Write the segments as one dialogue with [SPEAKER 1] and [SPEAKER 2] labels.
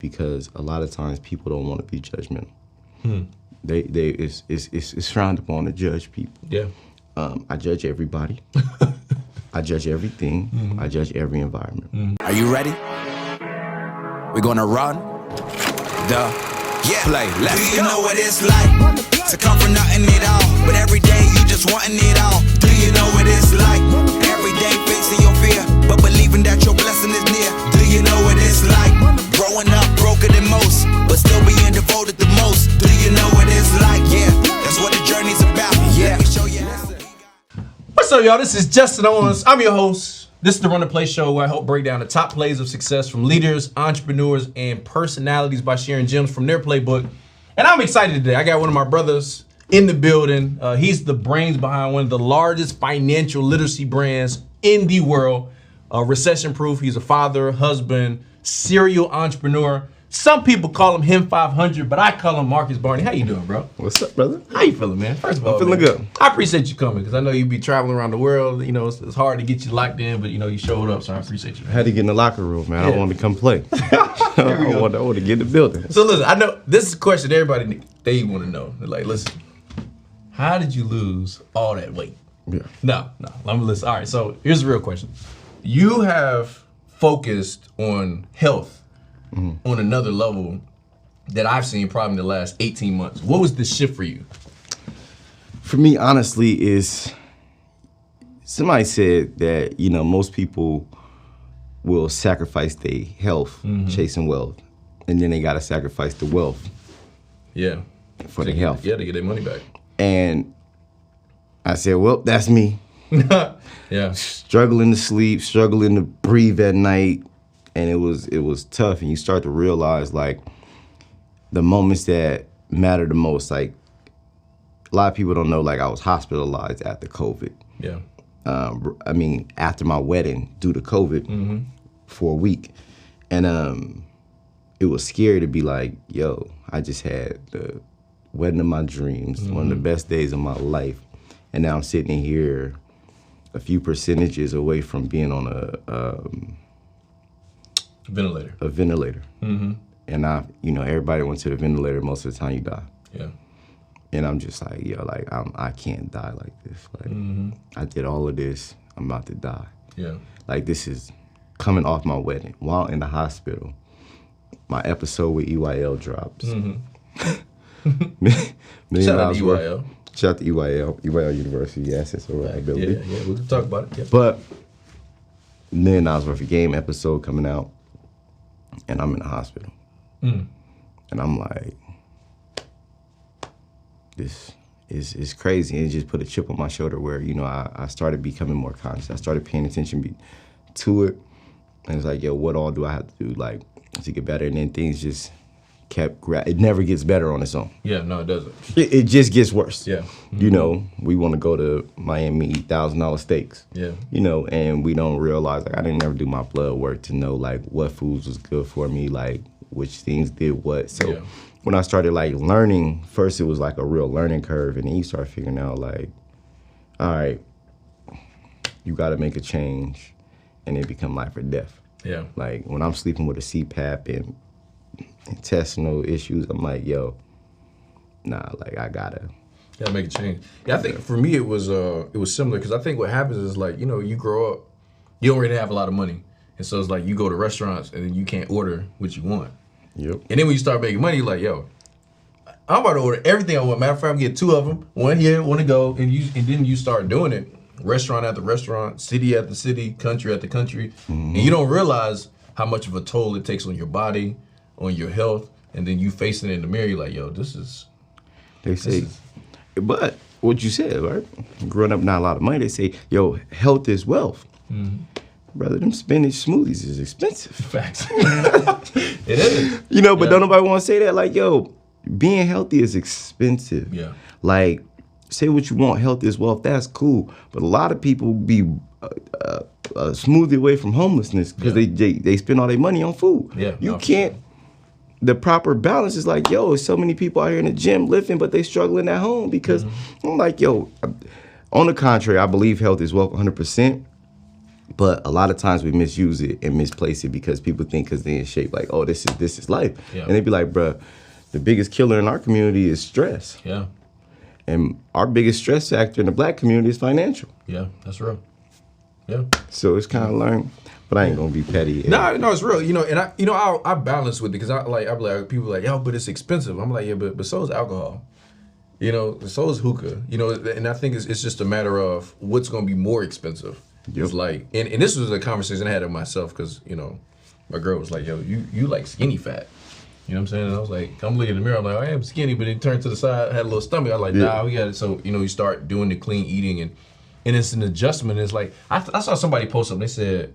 [SPEAKER 1] because a lot of times people don't want to be judgmental. It's frowned upon to judge people.
[SPEAKER 2] Yeah.
[SPEAKER 1] I judge everybody. I judge everything. I judge every environment.
[SPEAKER 3] Are you ready? We're gonna run the play. Let's go. Do you know what it's like to come from nothing at all, but every day you just wanting it all? Do you know what it's like? Every day facing your fear, but believing that your blessing is near. Do you know what it's like? Growing up broken than most, but still being devoted the most. Do you know what it's like? Yeah, that's what the journey's about. Yeah. Let me show you how.
[SPEAKER 2] What's up, y'all? This is Justin Owens. I'm your host. This is the Run the Play show where I help break down the top plays of success from leaders, entrepreneurs, and personalities by sharing gems from their playbook. And I'm excited today. I got one of my brothers in the building. He's the brains behind one of the largest financial literacy brands in the world, Recession Proof. He's a father, husband, serial entrepreneur. Some people call him 500, but I call him Marcus Barney. How you doing, bro?
[SPEAKER 1] What's up, brother?
[SPEAKER 2] How you feeling, man? First of all,
[SPEAKER 1] I'm feeling good.
[SPEAKER 2] I appreciate you coming because I know you be traveling around the world. You know, it's hard to get you locked in, but you know, you showed up, so I appreciate you.
[SPEAKER 1] I had to get in the locker room, man. I wanted to come play. I want to get in the building.
[SPEAKER 2] So listen, I know this is a question everybody they want to know. They're like, listen, how did you lose all that weight?
[SPEAKER 1] Yeah.
[SPEAKER 2] No. Let me listen. All right, so here's the real question. You have focused on health on another level that I've seen probably in the last 18 months. What was the shift for you?
[SPEAKER 1] For me, honestly, is somebody said that, you know, most people will sacrifice their health chasing wealth, and then they got to sacrifice the wealth for their health.
[SPEAKER 2] Yeah, to get their money back.
[SPEAKER 1] And I said, well, that's me.
[SPEAKER 2] Yeah.
[SPEAKER 1] Struggling to sleep, struggling to breathe at night. And it was tough, and you start to realize, like, the moments that matter the most. Like, a lot of people don't know, like, I was hospitalized after COVID.
[SPEAKER 2] Yeah.
[SPEAKER 1] I mean, after my wedding due to COVID for a week. And it was scary to be like, yo, I just had the wedding of my dreams, one of the best days of my life. And now I'm sitting here a few percentages away from being on a ventilator. And everybody went to the ventilator. Most of the time you die.
[SPEAKER 2] Yeah.
[SPEAKER 1] And I'm just like, yo, like, I can't die like this. Like, I did all of this. I'm about to die.
[SPEAKER 2] Yeah.
[SPEAKER 1] Like, this is coming off my wedding while in the hospital. My episode with EYL drops.
[SPEAKER 2] Shout out to EYL.
[SPEAKER 1] Shout out to EYL University Assets and Reliability.
[SPEAKER 2] Yeah, we can talk about it. Yeah.
[SPEAKER 1] But $1 million worth of game episode coming out, and I'm in the hospital. And I'm like, this is crazy. And it just put a chip on my shoulder where, you know, I started becoming more conscious. I started paying attention to it. And it's like, yo, what all do I have to do, like, to get better? And then things just kept, it never gets better on its own.
[SPEAKER 2] Yeah, no, it doesn't.
[SPEAKER 1] It just gets worse.
[SPEAKER 2] Yeah.
[SPEAKER 1] You know, we want to go to Miami, eat $1,000 steaks.
[SPEAKER 2] Yeah.
[SPEAKER 1] You know, and we don't realize, like, I didn't never do my blood work to know, like, what foods was good for me, like, which things did what. So when I started, like, learning, first it was like a real learning curve, and then you start figuring out, like, all right, you got to make a change, and it become life or death.
[SPEAKER 2] Yeah.
[SPEAKER 1] Like, when I'm sleeping with a CPAP and intestinal issues, I'm like, yo, nah, like, I gotta
[SPEAKER 2] make a change. Yeah, I think for me it was similar, because I think what happens is, like, you know, you grow up, you don't really have a lot of money, and so it's like you go to restaurants and then you can't order what you want.
[SPEAKER 1] Yep.
[SPEAKER 2] And then when you start making money, you're like, yo, I'm about to order everything I want. Matter of fact, I'm gonna get 2 of them, one here, one to go, and then you start doing it, restaurant after restaurant, city after city, country after country, and you don't realize how much of a toll it takes on your body, on your health, and then you facing it in the mirror, you're like, yo, this is.
[SPEAKER 1] They say, but what you said, right? Growing up, not a lot of money. They say, yo, health is wealth. Brother, them spinach smoothies is expensive.
[SPEAKER 2] Facts. It is.
[SPEAKER 1] You know, but don't nobody want to say that. Like, yo, being healthy is expensive.
[SPEAKER 2] Yeah.
[SPEAKER 1] Like, say what you want, health is wealth, that's cool. But a lot of people be a smoothie away from homelessness because they spend all their money on food.
[SPEAKER 2] Yeah.
[SPEAKER 1] You can't. The proper balance is like, yo, so many people out here in the gym lifting, but they struggling at home because I'm like, yo, on the contrary, I believe health is wealth 100%. But a lot of times we misuse it and misplace it because people think because they're in shape, like, oh, this is life.
[SPEAKER 2] Yeah.
[SPEAKER 1] And they be like, bruh, the biggest killer in our community is stress.
[SPEAKER 2] Yeah.
[SPEAKER 1] And our biggest stress factor in the black community is financial.
[SPEAKER 2] Yeah, that's real. Yeah.
[SPEAKER 1] So it's kind of learned, but I ain't gonna be petty.
[SPEAKER 2] No, it's real. And I balance with it because I be like, people are like, yo, but it's expensive. I'm like, yeah, but so is alcohol. So is hookah. And I think it's just a matter of what's gonna be more expensive.
[SPEAKER 1] Yep.
[SPEAKER 2] It's like, and this was a conversation I had with myself because my girl was like, yo, you like skinny fat. You know what I'm saying? And I was like, I'm looking in the mirror, I'm like, I am skinny, but it turned to the side, had a little stomach. I was like, nah, we got it. So, you start doing the clean eating and it's an adjustment. It's like, I saw somebody post something, they said,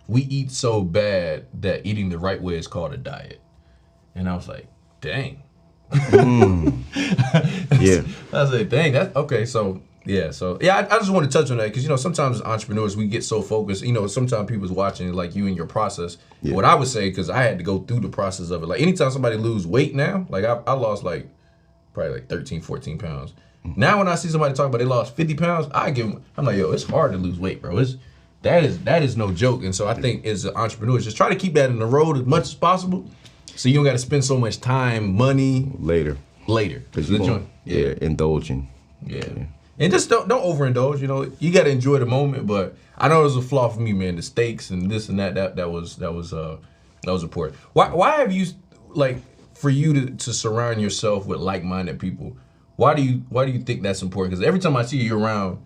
[SPEAKER 2] we eat so bad that eating the right way is called a diet. And I was like, dang.
[SPEAKER 1] Yeah.
[SPEAKER 2] I was like, dang, that's okay. So I just want to touch on that because sometimes as entrepreneurs we get so focused. Sometimes people's watching like you in your process. Yeah. What I would say, because I had to go through the process of it. Like anytime somebody lose weight now, like I lost like probably like 13, 14 pounds. Now when I see somebody talk about they lost 50 pounds, I'm like, yo, it's hard to lose weight, bro. That is no joke. And so I think as an entrepreneur, just try to keep that in the road as much as possible, so you don't got to spend so much time, money
[SPEAKER 1] later.
[SPEAKER 2] Because
[SPEAKER 1] indulging.
[SPEAKER 2] Yeah. And just don't overindulge. You got to enjoy the moment. But I know it was a flaw for me, man. The steaks and this and that was important. Why have you, like, for you to surround yourself with like-minded people? Why do you think that's important? Because every time I see you around,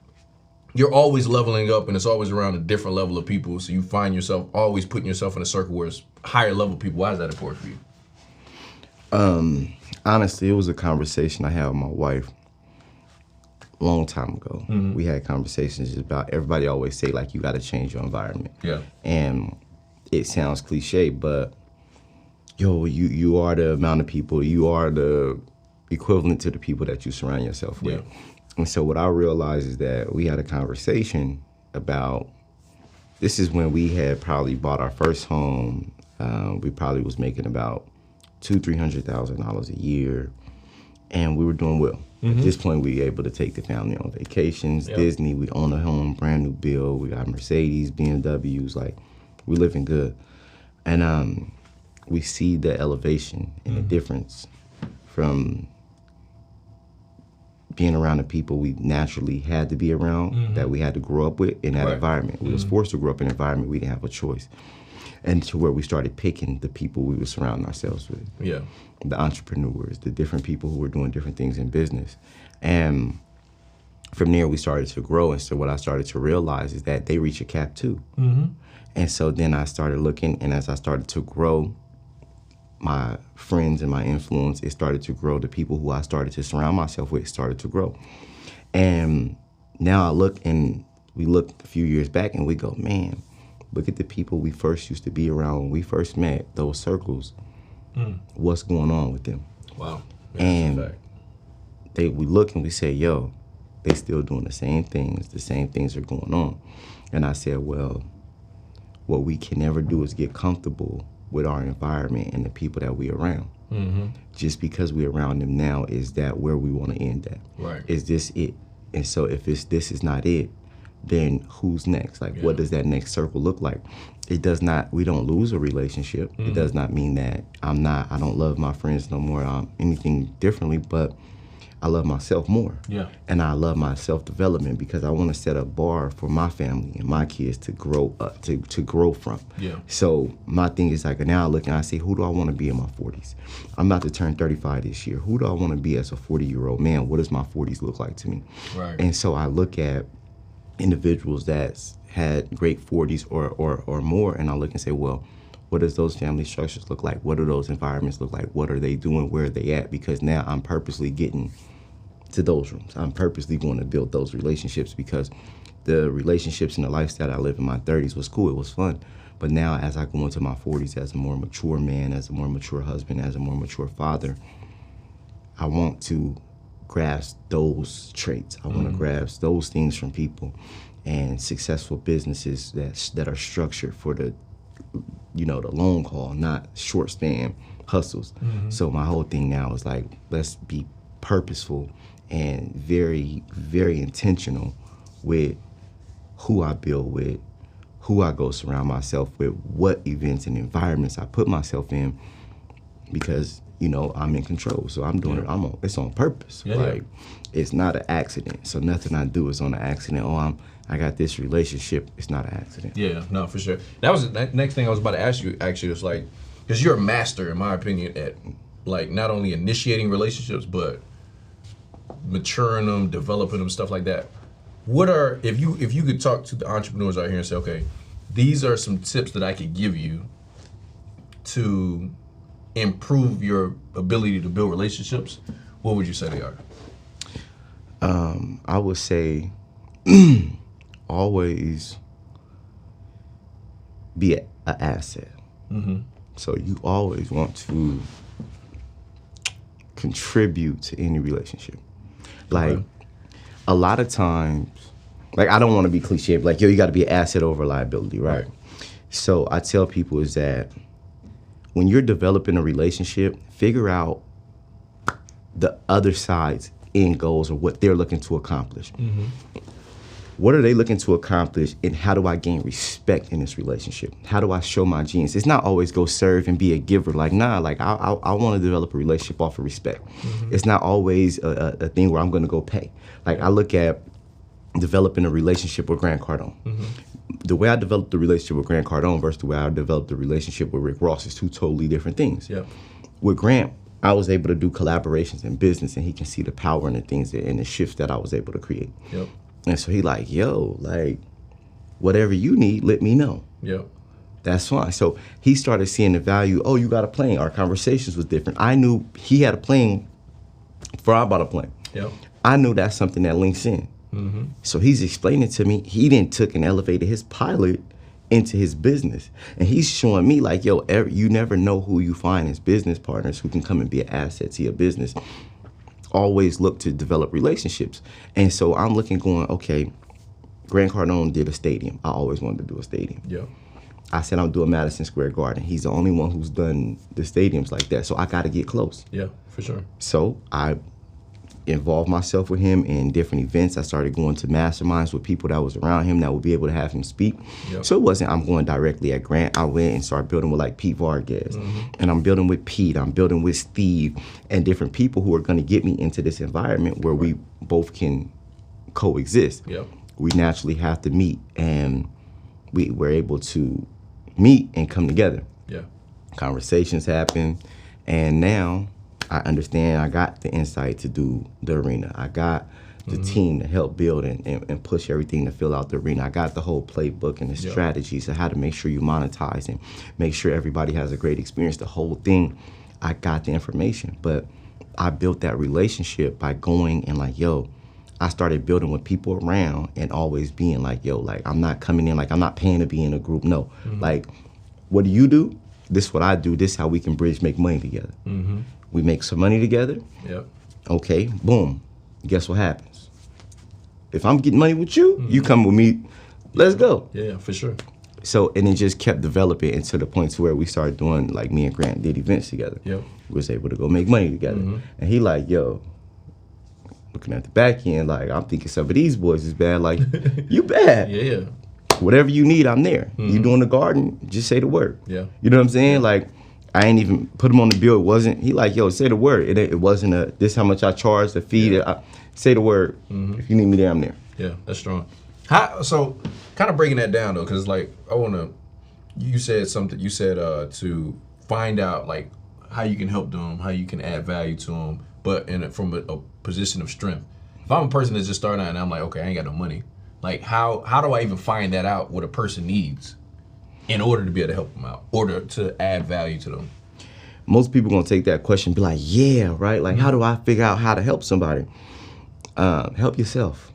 [SPEAKER 2] you're always leveling up, and it's always around a different level of people. So you find yourself always putting yourself in a circle where it's higher level people. Why is that important for you?
[SPEAKER 1] Honestly, it was a conversation I had with my wife a long time ago. Mm-hmm. We had conversations about, everybody always say, like, you got to change your environment. Yeah. And it sounds cliche, but, you are the amount of people, you are the equivalent to the people that you surround yourself with. Yeah. And so what I realized is that we had a conversation about, this is when we had probably bought our first home. We probably was making about $200,000-$300,000 a year, and we were doing well. Mm-hmm. At this point, we were able to take the family on vacations, Disney, we own a home, brand new build, we got Mercedes, BMWs, like, we living good. And we see the elevation and the difference from being around the people we naturally had to be around, that we had to grow up with in that environment. We was forced to grow up in an environment we didn't have a choice. And to where we started picking the people we were surrounding ourselves with. Yeah. The entrepreneurs, the different people who were doing different things in business. And from there, we started to grow. And so what I started to realize is that they reach a cap too. Mm-hmm. And so then I started looking, and as I started to grow, my friends and my influence, it started to grow. The people who I started to surround myself with started to grow. And now I look, and we look a few years back, and we go, man, look at the people we first used to be around when we first met, those circles. What's going on with them? Wow. Yeah, and we look and we say, yo, they still doing the same things are going on. And I said, well, what we can never do is get comfortable with our environment and the people that we around. Mm-hmm. Just because we're around them now, is that where we want to end at? Right. Is this it? And so if this is not it, then who's next? Like, what does that next circle look like? It does not, we don't lose a relationship. Mm-hmm. It does not mean that I don't love my friends no more, anything differently, but I love myself more. Yeah. And I love my self-development because I want to set a bar for my family and my kids to grow up, to grow from. Yeah. So my thing is, like, now I look and I say, who do I want to be in my 40s? I'm about to turn 35 this year. Who do I want to be as a 40-year-old man? What does my 40s look like to me? Right. And so I look at individuals that's had great 40s or more, and I look and say, well, what does those family structures look like? What do those environments look like? What are they doing? Where are they at? Because now I'm purposely getting to those rooms. I'm purposely going to build those relationships, because the relationships and the lifestyle I lived in my 30s was cool. It was fun. But now as I go into my 40s as a more mature man, as a more mature husband, as a more mature father, I want to grasp those traits. I want to grasp those things from people, and successful businesses that are structured for the long haul, not short span hustles. Mm-hmm. So my whole thing now is like, let's be purposeful and very, very intentional with who I build with, who I go surround myself with, what events and environments I put myself in, because, you know, I'm in control. So I'm doing it, it's on purpose. It's not an accident. So nothing I do is on an accident. Oh, I got this relationship. It's not an accident.
[SPEAKER 2] Yeah, no, for sure. That was the next thing I was about to ask you, actually, was like, because you're a master, in my opinion, at like not only initiating relationships, but maturing them, developing them, stuff like that. What are, if you could talk to the entrepreneurs out here and say, okay, these are some tips that I could give you to improve your ability to build relationships, what would you say they are?
[SPEAKER 1] I would say always be an asset. So you always want to contribute to any relationship. Like, a lot of times, like, I don't want to be cliche, but like, yo, you got to be an asset over liability, right? So I tell people is that when you're developing a relationship, figure out the other side's end goals or what they're looking to accomplish. What are they looking to accomplish, and how do I gain respect in this relationship? How do I show my genius? It's not always go serve and be a giver. Like, nah, like I want to develop a relationship off of respect. It's not always a thing where I'm going to go pay. Like, I look at developing a relationship with Grant Cardone. The way I developed the relationship with Grant Cardone versus the way I developed the relationship with Rick Ross is two totally different things. With Grant, I was able to do collaborations in business, and he can see the power in the things and the shifts that I was able to create. And so he like, yo, like, whatever you need, let me know. That's fine. So he started seeing the value. Oh, you got a plane. Our conversations was different. I knew he had a plane before I bought a plane. I knew that's something that links in. So he's explaining to me, he then took and elevated his pilot into his business. And he's showing me like, yo, you never know who you find as business partners who can come and be an asset to your business. Always look to develop relationships. And so I'm looking going, okay, Grant Cardone did a stadium. I always wanted to do a stadium. I said I'm doing Madison Square Garden. He's the only one who's done the stadiums like that. So I got to get close.
[SPEAKER 2] For sure.
[SPEAKER 1] So I involved myself with him in different events. I started going to masterminds with people that was around him that would be able to have him speak. So it wasn't I'm going directly at Grant. I went and started building with like Pete Vargas. And I'm building with Pete. I'm building with Steve and different people who are going to get me into this environment where we both can coexist. We naturally have to meet, and we were able to meet and come together. Conversations happen, and now I understand I got the insight to do the arena. I got the team to help build and push everything to fill out the arena. I got the whole playbook and the strategies of how to make sure you monetize and make sure everybody has a great experience. The whole thing, I got the information. But I built that relationship by going and like, yo, I started building with people around and always being like, yo, like, I'm not coming in, like, I'm not paying to be in a group. No, like, what do you do? This is what I do. This is how we can make money together. We make some money together. Okay, boom. Guess what happens? If I'm getting money with you, you come with me. Let's go.
[SPEAKER 2] For sure.
[SPEAKER 1] So, and it just kept developing into the point to where we started doing, like, me and Grant did events together. We was able to go make money together. And he like, yo, looking at the back end, like, I'm thinking some of these boys is bad. Like, you bad. Whatever you need, I'm there. You doing the garden, just say the word. You know what I'm saying? Like, I ain't even put him on the bill. It wasn't, he like, yo, say the word. It wasn't a, this how much I charge to feed. Say the word. If you need me there, I'm there.
[SPEAKER 2] That's strong. So kind of breaking that down though, because like, you said something, you said to find out like how you can help them, how you can add value to them, but from a position of strength. If I'm a person that's just starting out and I'm like, okay, I ain't got no money. Like how do I even find that out what a person needs in order to be able to help them out, or to add value to them?
[SPEAKER 1] Most people gonna take that question and be like, yeah, right? Like, how do I figure out how to help somebody? Help yourself.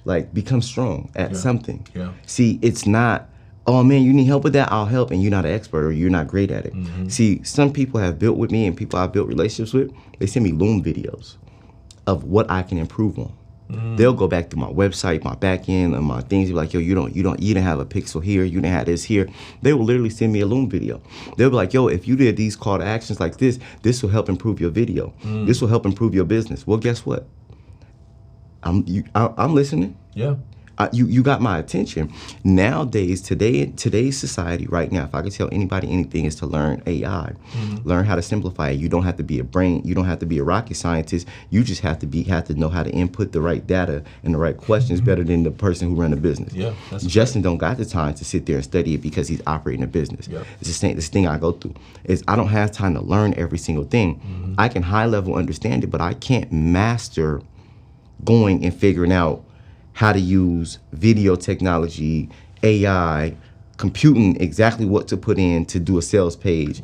[SPEAKER 1] Like, become strong at something. See, it's not, oh man, you need help with that, I'll help, and you're not an expert or you're not great at it. See, some people have built with me and people I've built relationships with, they send me Loom videos of what I can improve on. They'll go back to my website, my back end, and my things. Be like, yo, you didn't have a pixel here, you didn't have this here. They will literally send me a Loom video. They'll be like, yo, if you did these call to actions like this will help improve your video. This will help improve your business. Well, guess what? I'm listening. You got my attention. Nowadays, today's society right now, if I could tell anybody anything, is to learn AI, learn how to simplify it. You don't have to be a brain. You don't have to be a rocket scientist. You just have to know how to input the right data and the right questions better than the person who run a business.
[SPEAKER 2] Yeah,
[SPEAKER 1] Justin don't got the time to sit there and study it because he's operating a business. Yeah. It's this thing I go through is I don't have time to learn every single thing. I can high level understand it, but I can't master going and figuring out how to use video technology, AI, computing exactly what to put in to do a sales page,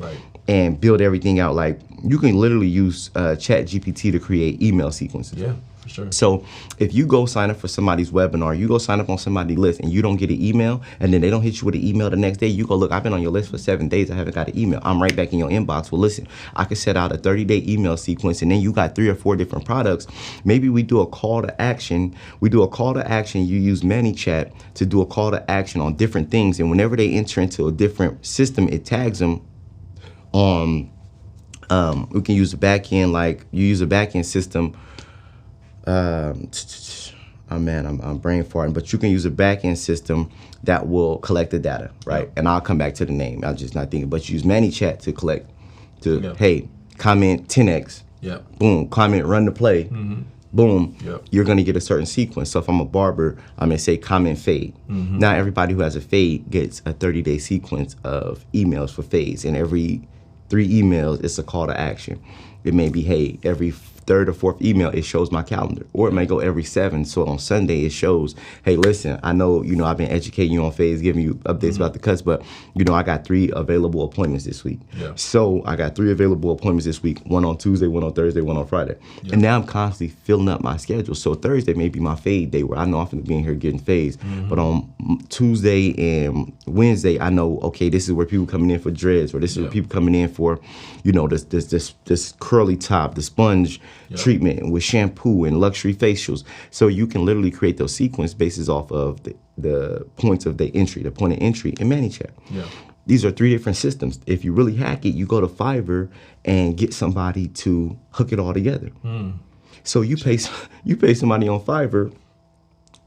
[SPEAKER 1] and build everything out. Like, you can literally use ChatGPT to create email sequences.
[SPEAKER 2] Yeah, for sure.
[SPEAKER 1] So if you go sign up for somebody's webinar, you go sign up on somebody's list, and you don't get an email, and then they don't hit you with an email the next day, you go, look, I've been on your list for 7 days, I haven't got an email. I'm right back in your inbox. Well, listen, I could set out a 30-day email sequence, and then you got 3 or 4 different products. Maybe we do a call to action. You use ManyChat to do a call to action on different things, and whenever they enter into a different system, it tags them. We can use the back end, like you use a back end system. I'm brain farting, but you can use a back end system that will collect the data, right? Yep. And I'll come back to the name. I'm just not thinking, but you use ManyChat to collect, hey, comment 10x, boom, comment run the play, boom, you're gonna get a certain sequence. So if I'm a barber, I'm gonna say comment fade. Now everybody who has a fade gets a 30-day sequence of emails for fades, and every 3 emails, it's a call to action. It may be, hey, every 3rd or 4th email, it shows my calendar. Or it may go every 7. So on Sunday, it shows, hey, listen, I know, I've been educating you on phase, giving you updates about the cuts, but, I got 3 available appointments this week. Yeah. So I got 3 available appointments this week, 1 on Tuesday, 1 on Thursday, 1 on Friday. Yeah. And now I'm constantly filling up my schedule. So Thursday may be my fade day where I know I'm going to be in here getting fades. But on Tuesday and Wednesday, I know, okay, this is where people coming in for dreads, or this is where people coming in for, this curly top, the sponge treatment with shampoo and luxury facials. So you can literally create those sequence bases off of the points of the entry, the point of entry in ManyChat. Yeah. These are 3 different systems. If you really hack it, you go to Fiverr and get somebody to hook it all together. So you pay somebody on Fiverr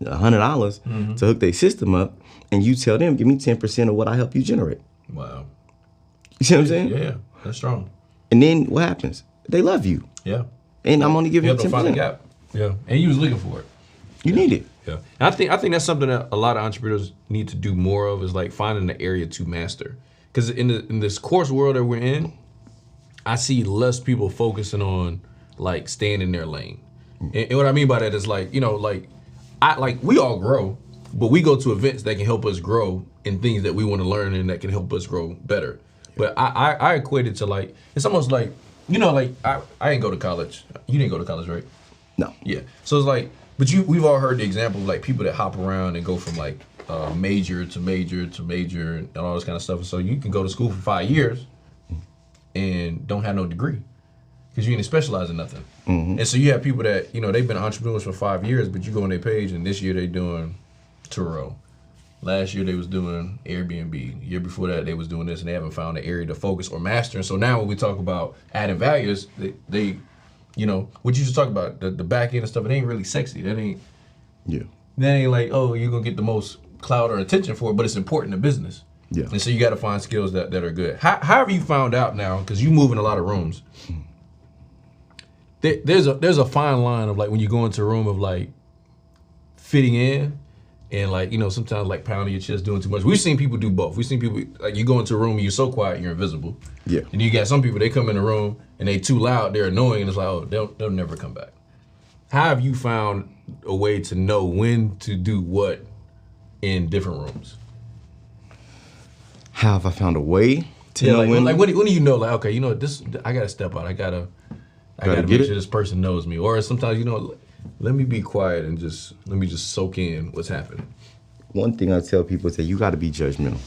[SPEAKER 1] $100 to hook their system up, and you tell them, give me 10% of what I help you generate.
[SPEAKER 2] Wow.
[SPEAKER 1] You see what I'm saying?
[SPEAKER 2] Yeah, that's strong.
[SPEAKER 1] And then what happens? They love you.
[SPEAKER 2] Yeah.
[SPEAKER 1] And I'm only giving you 10%.
[SPEAKER 2] Find a gap. Yeah. And you was looking for it.
[SPEAKER 1] You need it.
[SPEAKER 2] Yeah. And I think that's something that a lot of entrepreneurs need to do more of, is like finding the area to master. Because in this course world that we're in, I see less people focusing on like staying in their lane. And what I mean by that is like, we all grow, but we go to events that can help us grow in things that we want to learn and that can help us grow better. But I equate it to like, it's almost like, I didn't go to college. You didn't go to college, right?
[SPEAKER 1] No.
[SPEAKER 2] Yeah. So it's like, but we've all heard the example of like people that hop around and go from like major to major to major and all this kind of stuff. And so you can go to school for 5 years and don't have no degree because you didn't specialize in nothing. And so you have people that, they've been entrepreneurs for 5 years, but you go on their page and this year they doing Turo. Last year they was doing Airbnb. Year before that they was doing this, and they haven't found an area to focus or master. And so now when we talk about adding values, they what you just talked about, the back end and stuff, it ain't really sexy. That ain't like, oh, you're gonna get the most clout or attention for it, but it's important to business. Yeah. And so you gotta find skills that are good. How have you found out now, because you move in a lot of rooms, there's a fine line of like when you go into a room of like fitting in and like, sometimes like pounding your chest, doing too much. We've seen people do both. We've seen people, like you go into a room and you're so quiet, you're invisible. Yeah. And you got some people, they come in the room and they too loud, they're annoying, and it's like, oh, they'll never come back. How have you found a way to know when to do what in different rooms?
[SPEAKER 1] How have I found a way to know when?
[SPEAKER 2] Like when do you know, like, okay, this, I gotta step out. I gotta make sure this person knows me. Or sometimes, let me be quiet and let me just soak in what's happening.
[SPEAKER 1] One thing I tell people is that you got to be judgmental.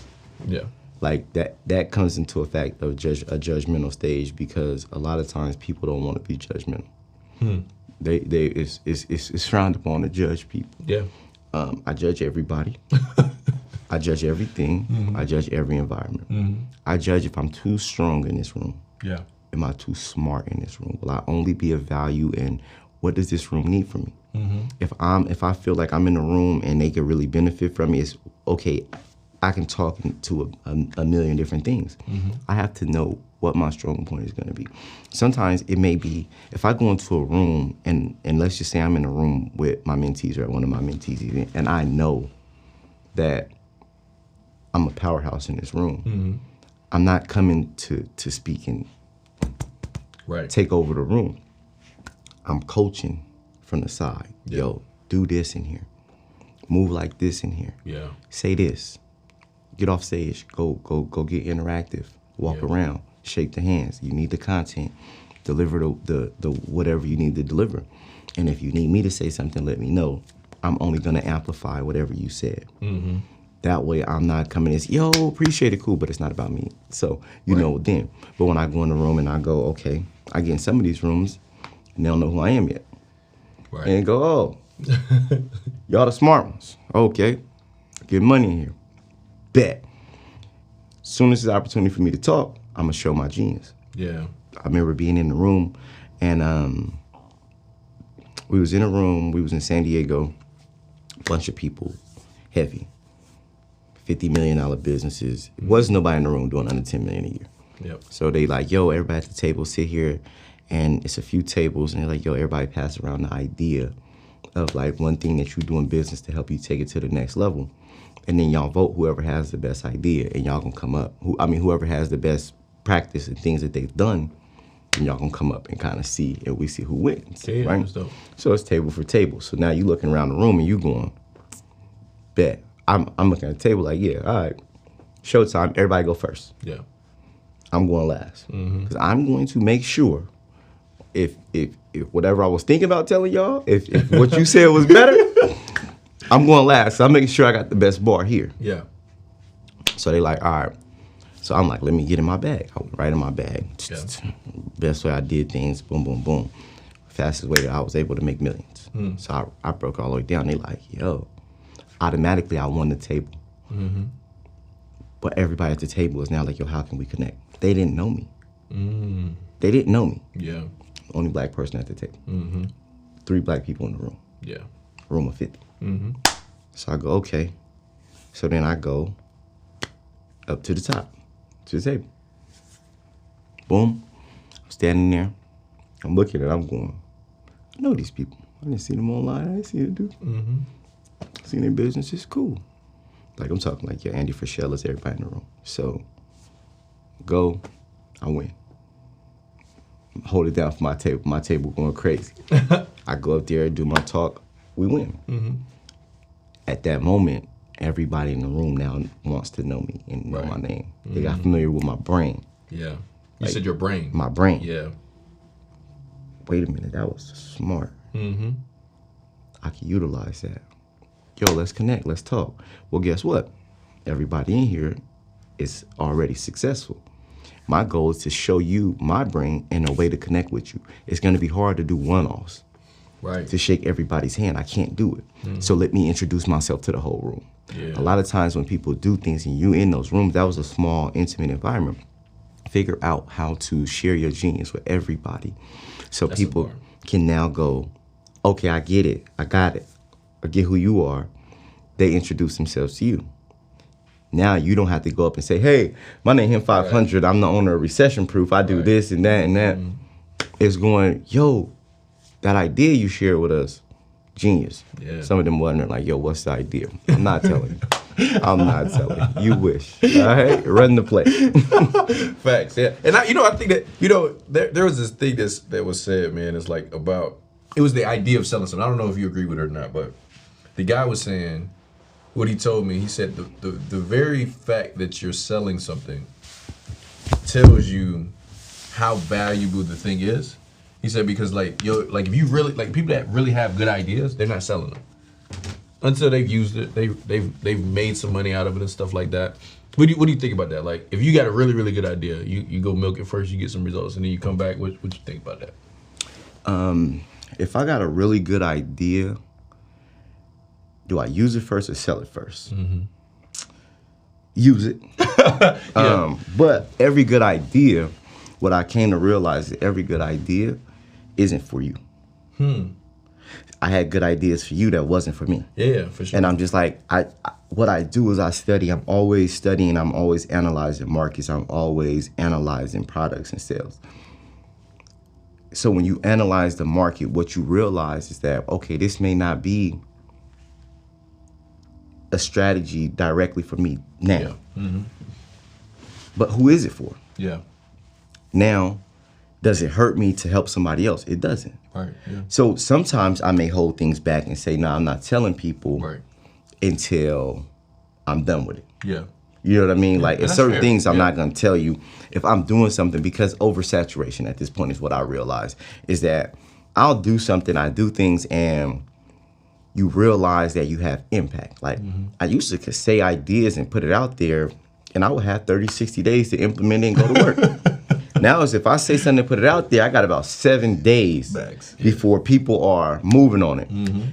[SPEAKER 1] Yeah. Like that comes into effect of a judgmental stage, because a lot of times people don't want to be judgmental. It's frowned upon to judge people. Yeah. I judge everybody. I judge everything. I judge every environment. I judge if I'm too strong in this room. Am I too smart in this room? Will I only be of value in what does this room need from me? If I feel like I'm in the room and they could really benefit from me, it's okay. I can talk to a million different things. I have to know what my strong point is going to be. Sometimes it may be, if I go into a room and let's just say I'm in a room with my mentees or one of my mentees, and I know that I'm a powerhouse in this room. I'm not coming to speak and take over the room. I'm coaching from the side. Yeah. Yo, do this in here. Move like this in here. Yeah. Say this. Get off stage. Go get interactive. Walk around. Shake the hands. You need the content. Deliver the whatever you need to deliver. And if you need me to say something, let me know. I'm only gonna amplify whatever you said. That way I'm not coming as, yo, appreciate it, cool, but it's not about me. So you know then. But when I go in the room and I go, okay, I get in some of these rooms and they don't know who I am yet. And go, oh, y'all the smart ones. Okay, get money in here. Bet. As soon as there's an opportunity for me to talk, I'm gonna show my genius. Yeah. I remember being in the room and we was in a room, we was in San Diego, bunch of people, heavy, $50 million businesses. Wasn't nobody in the room doing under $10 million a year. Yep. So they like, yo, everybody at the table sit here, and it's a few tables, and they're like, yo, everybody pass around the idea of like one thing that you do in business to help you take it to the next level. And then y'all vote whoever has the best idea, and y'all gonna come up. Whoever has the best practice and things that they've done, and y'all gonna come up and kind of see, and we see who wins, right? So it's table for table. So now you looking around the room and you going, bet. I'm looking at the table like, yeah, all right, showtime, everybody go first. Yeah. I'm going last. Because I'm going to make sure if whatever I was thinking about telling y'all, if what you said was better, I'm going last. So I'm making sure I got the best bar here. Yeah. So they like, all right. So I'm like, let me get in my bag. I went right in my bag. Yeah. Best way I did things, boom, boom, boom. Fastest way that I was able to make millions. So I broke all the way down. They like, yo, automatically I won the table. But everybody at the table is now like, yo, how can we connect? They didn't know me. They didn't know me. Yeah. Only black person at the table. 3 black people in the room. Yeah. Room of 50. So I go, okay. So then I go up to the top, to the table. Boom. I'm standing there. I'm looking at it. I'm going, I know these people. I didn't see them online. I didn't see them do. Seen their business. It's cool. Like I'm talking like, yeah, Andy Frischel is everybody in the room. So go, I win. Hold it down for my table. My table going crazy. I go up there, do my talk, we win. At that moment, everybody in the room now wants to know me and know my name. They got familiar with my brain. Yeah. You said your brain. My brain. Yeah. Wait a minute, that was smart. I can utilize that. Yo, let's connect, let's talk. Well, guess what? Everybody in here is already successful. My goal is to show you my brain and a way to connect with you. It's gonna be hard to do one-offs. Right. To shake everybody's hand, I can't do it. So let me introduce myself to the whole room. Yeah. A lot of times when people do things and you in those rooms, that was a small, intimate environment. Figure out how to share your genius with everybody. So that's people can now go, okay, I get it, I got it. I get who you are. They introduce themselves to you. Now you don't have to go up and say, hey, my name is 500, I'm the owner of Recession Proof, I do this and that and that. It's going, yo, that idea you shared with us, genius. Yeah. Some of them wondering like, yo, what's the idea? I'm not telling you. I'm not telling you. You wish. All right? Run the play.
[SPEAKER 2] Facts, yeah. And I think that, there was this thing that was said, man, it's like about, it was the idea of selling something. I don't know if you agree with it or not, but the guy was saying, what he told me, he said the very fact that you're selling something tells you how valuable the thing is. He said because like if you really like people that really have good ideas, they're not selling them until they've used it. They've made some money out of it and stuff like that. What do you think about that? Like if you got a really really good idea, you go milk it first, you get some results, and then you come back. What you think about that?
[SPEAKER 1] If I got a really good idea, do I use it first or sell it first? Use it. But every good idea, what I came to realize is every good idea isn't for you. I had good ideas for you that wasn't for me.
[SPEAKER 2] Yeah, for sure.
[SPEAKER 1] And I'm just like, what I do is I study. I'm always studying. I'm always analyzing markets. I'm always analyzing products and sales. So when you analyze the market, what you realize is that, okay, this may not be a strategy directly for me now.
[SPEAKER 2] Yeah. Mm-hmm.
[SPEAKER 1] But who is it for?
[SPEAKER 2] Yeah.
[SPEAKER 1] Now, does it hurt me to help somebody else? It doesn't.
[SPEAKER 2] Right. Yeah.
[SPEAKER 1] So sometimes I may hold things back and say, no, I'm not telling people until I'm done with it.
[SPEAKER 2] Yeah.
[SPEAKER 1] You know what I mean?
[SPEAKER 2] Yeah,
[SPEAKER 1] like, there's certain things I'm not going to tell you if I'm doing something, because oversaturation at this point is what I realize, is that I'll do something, I do things, and you realize that you have impact. Like, I used to say ideas and put it out there, and I would have 30, 60 days to implement it and go to work. Now, is if I say something and put it out there, I got about 7 days before people are moving on it.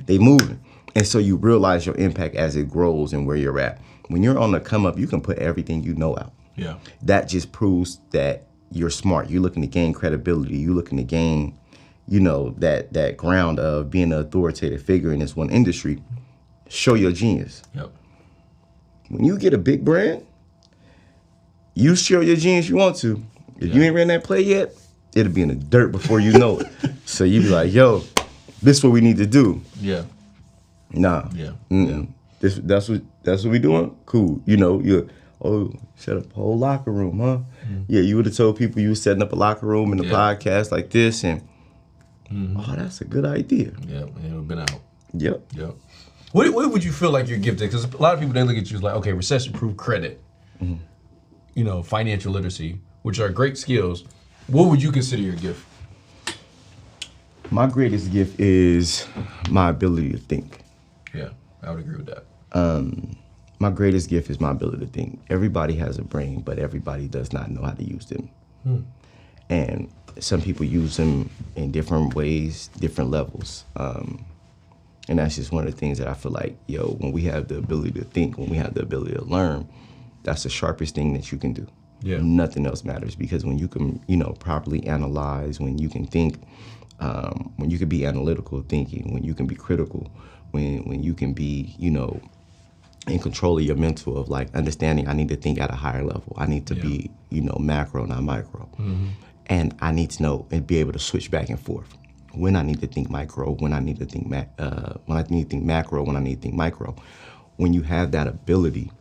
[SPEAKER 1] They moving. And so you realize your impact as it grows and where you're at. When you're on the come up, you can put everything you know out.
[SPEAKER 2] Yeah.
[SPEAKER 1] That just proves that you're smart. You're looking to gain credibility. You're looking to gain, you know, that ground of being an authoritative figure in this one industry. Show your genius.
[SPEAKER 2] Yep.
[SPEAKER 1] When you get a big brand, you show your genius you want to. If you ain't ran that play yet, it'll be in the dirt before you know it. So you be like, yo, this is what we need to do.
[SPEAKER 2] Yeah.
[SPEAKER 1] Nah.
[SPEAKER 2] Yeah.
[SPEAKER 1] Mm-mm. That's what we doing? Cool. You know, set up a whole locker room, huh? Yeah, you would have told people you were setting up a locker room in the podcast like this, and oh, that's a good idea.
[SPEAKER 2] Yeah, it would have been out.
[SPEAKER 1] Yep.
[SPEAKER 2] Yep. What would you feel like you're gifted? Because a lot of people, they look at you as like, okay, recession proof, credit, you know, financial literacy, which are great skills. What would you consider your gift?
[SPEAKER 1] My greatest gift is my ability to think.
[SPEAKER 2] Yeah, I would agree with that.
[SPEAKER 1] My greatest gift is my ability to think. Everybody has a brain, but everybody does not know how to use them. And some people use them in different ways, different levels. And that's just one of the things that I feel like, when we have the ability to think, when we have the ability to learn, that's the sharpest thing that you can do.
[SPEAKER 2] Yeah.
[SPEAKER 1] Nothing else matters, because when you can, properly analyze, when you can think, when you can be analytical thinking, when you can be critical, when you can be, in control of your mental, of like understanding I need to think at a higher level. I need to be, macro, not micro. And I need to know and be able to switch back and forth. When I need to think micro, when I need to think when I need to think macro, when I need to think micro. When you have that ability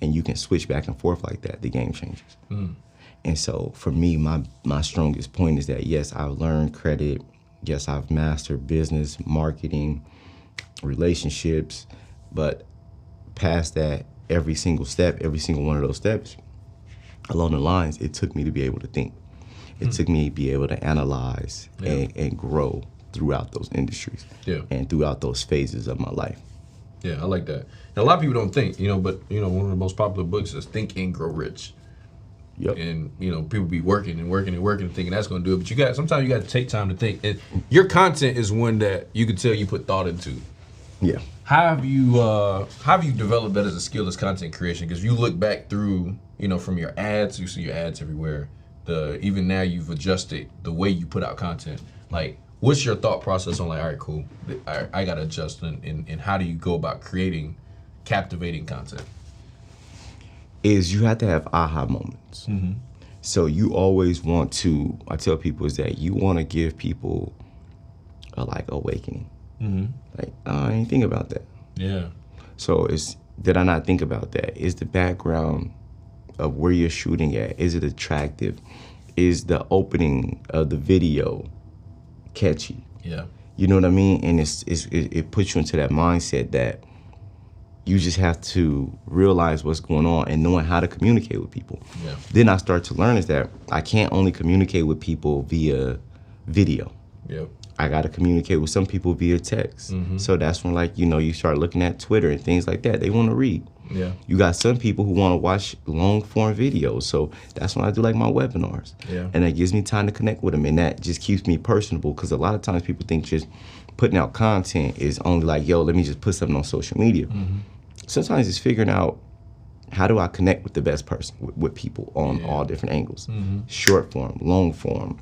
[SPEAKER 1] and you can switch back and forth like that, the game changes. And so for me, my strongest point is that, yes, I've learned credit. Yes, I've mastered business, marketing, relationships, but past that, every single step, every single one of those steps along the lines, it took me to be able to think. It took me to be able to analyze and grow throughout those industries and throughout those phases of my life.
[SPEAKER 2] Yeah, I like that. And a lot of people don't think, but one of the most popular books is Think and Grow Rich.
[SPEAKER 1] Yep.
[SPEAKER 2] And people be working and working and working, thinking that's going to do it. But sometimes you got to take time to think. And your content is one that you can tell you put thought into.
[SPEAKER 1] Yeah.
[SPEAKER 2] How have you developed that as a skill as content creation? Because you look back through, from your ads, you see your ads everywhere. Even now you've adjusted the way you put out content. Like, what's your thought process on like, all right, cool, I got to adjust, and how do you go about creating captivating content?
[SPEAKER 1] Is you have to have aha moments. So you always want to, I tell people, is that you want to give people a awakening. Like, I didn't think about that.
[SPEAKER 2] Yeah.
[SPEAKER 1] So did I not think about that? Is the background of where you're shooting at, is it attractive? Is the opening of the video catchy?
[SPEAKER 2] Yeah.
[SPEAKER 1] You know what I mean? And it puts you into that mindset that you just have to realize what's going on and knowing how to communicate with people.
[SPEAKER 2] Yeah.
[SPEAKER 1] Then I start to learn is that I can't only communicate with people via video.
[SPEAKER 2] Yep.
[SPEAKER 1] I got to communicate with some people via text. So that's when you start looking at Twitter and things like that. They want to read.
[SPEAKER 2] Yeah.
[SPEAKER 1] You got some people who want to watch long form videos. So that's when I do my webinars.
[SPEAKER 2] Yeah.
[SPEAKER 1] And that gives me time to connect with them. And that just keeps me personable, because a lot of times people think just putting out content is only let me just put something on social media. Sometimes it's figuring out, how do I connect with the best person, with people on all different angles? Short form, long form,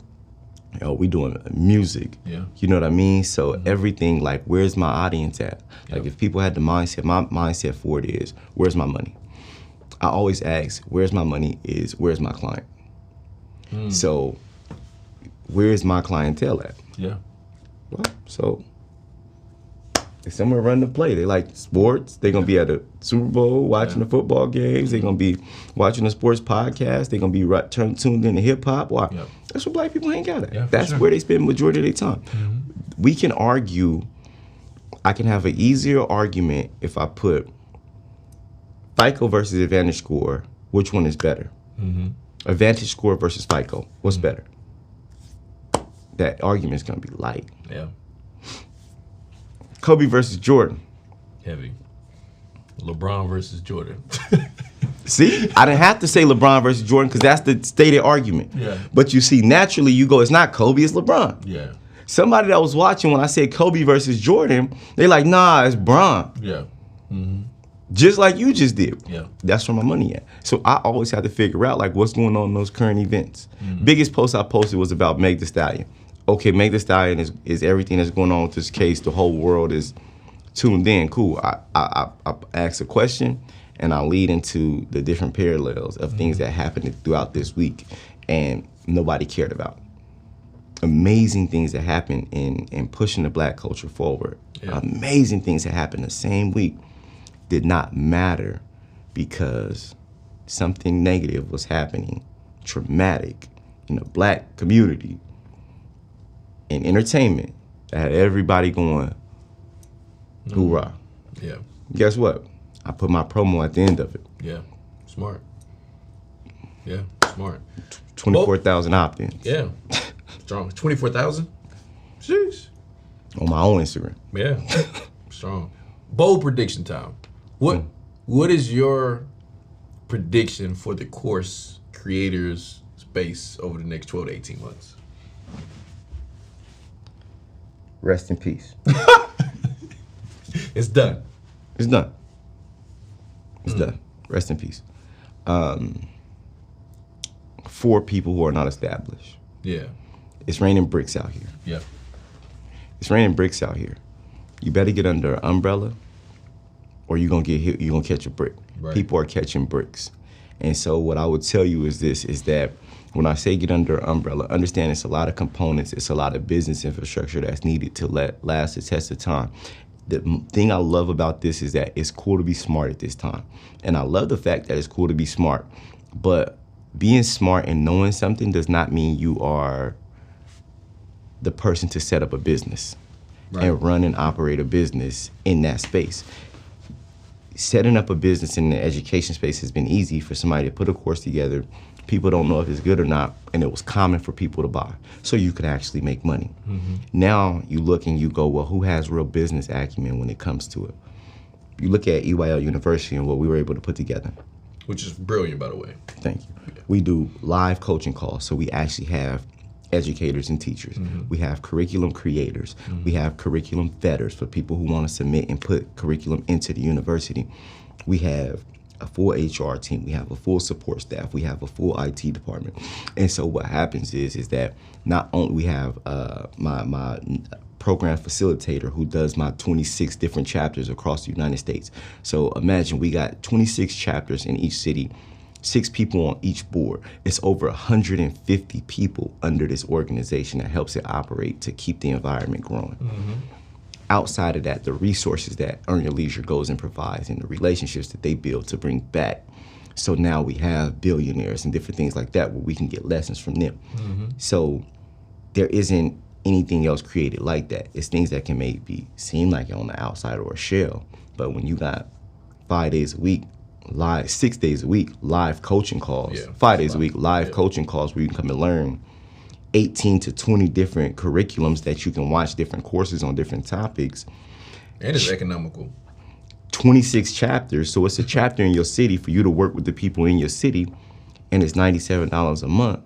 [SPEAKER 1] we doing music.
[SPEAKER 2] Yeah.
[SPEAKER 1] You know what I mean? So everything, like, where's my audience at? Like, if people had the mindset, my mindset for it is, where's my money? I always ask, where's my money is, where's my client? So, where's my clientele at?
[SPEAKER 2] Yeah.
[SPEAKER 1] Well, so they somewhere run the play. They like sports. They're gonna be at a Super Bowl watching the football games. They're gonna be watching a sports podcast. They're gonna be tuned in to hip hop. Why?
[SPEAKER 2] Yep.
[SPEAKER 1] That's what black people hang out at.
[SPEAKER 2] Yeah,
[SPEAKER 1] That's where they spend the majority of their time. We can argue. I can have an easier argument if I put FICO versus Advantage Score. Which one is better? Advantage Score versus FICO. What's better? That argument is gonna be light.
[SPEAKER 2] Yeah.
[SPEAKER 1] Kobe versus Jordan.
[SPEAKER 2] Heavy. LeBron versus Jordan.
[SPEAKER 1] See, I didn't have to say LeBron versus Jordan because that's the stated argument.
[SPEAKER 2] Yeah.
[SPEAKER 1] But you see, naturally, you go, it's not Kobe, it's LeBron.
[SPEAKER 2] Yeah.
[SPEAKER 1] Somebody that was watching when I said Kobe versus Jordan, they like, nah, it's Bron.
[SPEAKER 2] Yeah.
[SPEAKER 1] Just like you just did.
[SPEAKER 2] Yeah.
[SPEAKER 1] That's where my money at. So I always have to figure out, like, what's going on in those current events. Biggest post I posted was about Meg Thee Stallion. Okay, Meg Thee Stallion is everything that's going on with this case. The whole world is tuned in. Cool. I ask a question, and I lead into the different parallels of things that happened throughout this week, and nobody cared about. Amazing things that happened in pushing the black culture forward.
[SPEAKER 2] Yeah.
[SPEAKER 1] Amazing things that happened the same week did not matter because something negative was happening, traumatic, in the black community, in entertainment, that had everybody going, hoorah.
[SPEAKER 2] Yeah.
[SPEAKER 1] Guess what? I put my promo at the end of it.
[SPEAKER 2] Yeah. Smart. Yeah. Smart.
[SPEAKER 1] 24,000 opt-ins.
[SPEAKER 2] Yeah. Strong. 24,000? Jeez.
[SPEAKER 1] On my own Instagram.
[SPEAKER 2] Yeah. Strong. Bold prediction time. What is your prediction for the course creators space over the next 12 to 18 months?
[SPEAKER 1] Rest in peace.
[SPEAKER 2] It's done.
[SPEAKER 1] It's done. It's done. Rest in peace. For people who are not established.
[SPEAKER 2] Yeah.
[SPEAKER 1] It's raining bricks out here.
[SPEAKER 2] Yeah.
[SPEAKER 1] It's raining bricks out here. You better get under an umbrella or you're gonna get hit, you're gonna catch a brick.
[SPEAKER 2] Right.
[SPEAKER 1] People are catching bricks. And so what I would tell you is this, is that when I say get under an umbrella, understand it's a lot of components, it's a lot of business infrastructure that's needed to last the test of time. The thing I love about this is that it's cool to be smart at this time. And I love the fact that it's cool to be smart. But being smart and knowing something does not mean you are the person to set up a business and run and operate a business in that space. Setting up a business in the education space has been easy for somebody to put a course together. People don't know if it's good or not, and it was common for people to buy. So you could actually make money. Now you look and you go, well, who has real business acumen when it comes to it? You look at EYL University and what we were able to put together.
[SPEAKER 2] Which is brilliant, by the way.
[SPEAKER 1] Thank you. We do live coaching calls, so we actually have educators and teachers. We have curriculum creators. We have curriculum vetters for people who want to submit and put curriculum into the university. We have a full HR team. We have a full support staff. We have a full IT department. And so what happens is that not only we have my program facilitator who does my 26 different chapters across the United States. So imagine we got 26 chapters in each city, 6 people on each board. It's over 150 people under this organization that helps it operate to keep the environment growing. Outside of that, the resources that Earn Your Leisure goes and provides and the relationships that they build to bring back. So now we have billionaires and different things like that where we can get lessons from them. So there isn't anything else created like that. It's things that can maybe seem like on the outside or a shell, but when you got 5 days a week, live 6 days a week, live coaching calls, 5 days a week, live coaching calls where you can come and learn 18 to 20 different curriculums that you can watch different courses on different topics.
[SPEAKER 2] And it's economical.
[SPEAKER 1] 26 chapters, so it's a chapter in your city for you to work with the people in your city, and it's $97 a month.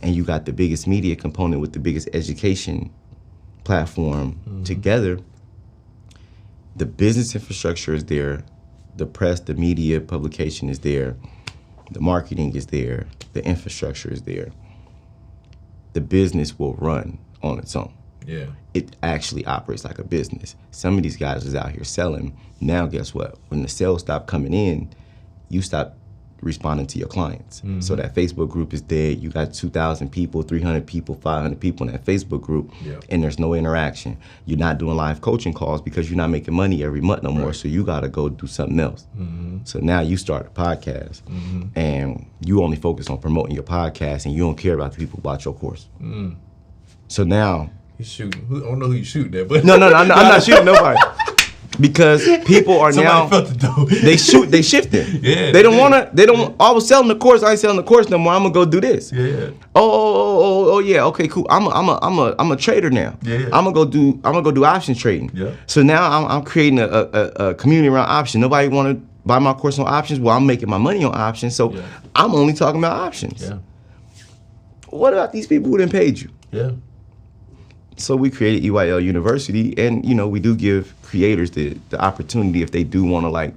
[SPEAKER 1] And you got the biggest media component with the biggest education platform together. The business infrastructure is there, the press, the media, publication is there, the marketing is there, the infrastructure is there. the business will run on its own.
[SPEAKER 2] Yeah.
[SPEAKER 1] It actually operates like a business. Some of these guys is out here selling. Now, guess what? When the sales stop coming in, you stop responding to your clients. So that Facebook group is dead. You got 2,000 people, 300 people, 500 people in that Facebook group, and there's no interaction. You're not doing live coaching calls because you're not making money every month no more, so you got to go do something else. So now you start a podcast, and you only focus on promoting your podcast, and you don't care about the people who bought your course. So now...
[SPEAKER 2] He's shooting. I don't know who you shooting at, but...
[SPEAKER 1] No, I'm not shooting nobody. Because people are now,
[SPEAKER 2] felt the dough.
[SPEAKER 1] they shifting.
[SPEAKER 2] Yeah.
[SPEAKER 1] They don't wanna, I was selling the course, I ain't selling the course no more, I'm gonna go do this.
[SPEAKER 2] Yeah.
[SPEAKER 1] Oh yeah, okay, cool. I'm a trader now.
[SPEAKER 2] Yeah.
[SPEAKER 1] I'm gonna go do option trading.
[SPEAKER 2] Yeah.
[SPEAKER 1] So now I'm creating a community around options. Nobody wanna buy my course on options. Well, I'm making my money on options, so I'm only talking about options.
[SPEAKER 2] Yeah.
[SPEAKER 1] What about these people who didn't paid you?
[SPEAKER 2] Yeah.
[SPEAKER 1] So we created EYL University, and we do give creators the opportunity, if they do want to like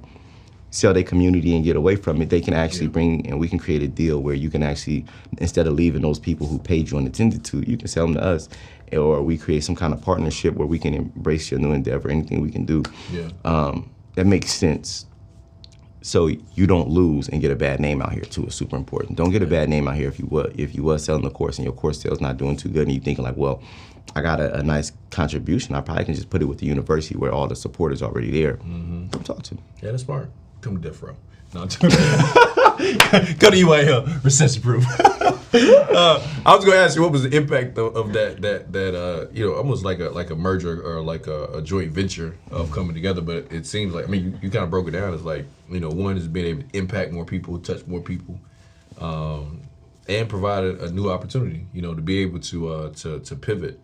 [SPEAKER 1] sell their community and get away from it, they can actually bring, and we can create a deal where you can actually, instead of leaving those people who paid you and attended to, you can sell them to us, or we create some kind of partnership where we can embrace your new endeavor, anything we can do. That makes sense. So you don't lose and get a bad name out here too. Is super important. Don't get a bad name out here if you was selling the course and your course sales not doing too good, and you thinking like, well, I got a nice contribution. I probably can just put it with the university where all the support is already there. Come talk to me.
[SPEAKER 2] Yeah, that's smart. Come to Death Row. No, go to EYL, Recession Proof. I was going to ask you, what was the impact of that almost like a merger or like a joint venture of coming together? But it seems like, I mean, you kind of broke it down as like, one is being able to impact more people, touch more people, and provide a new opportunity, to be able to pivot.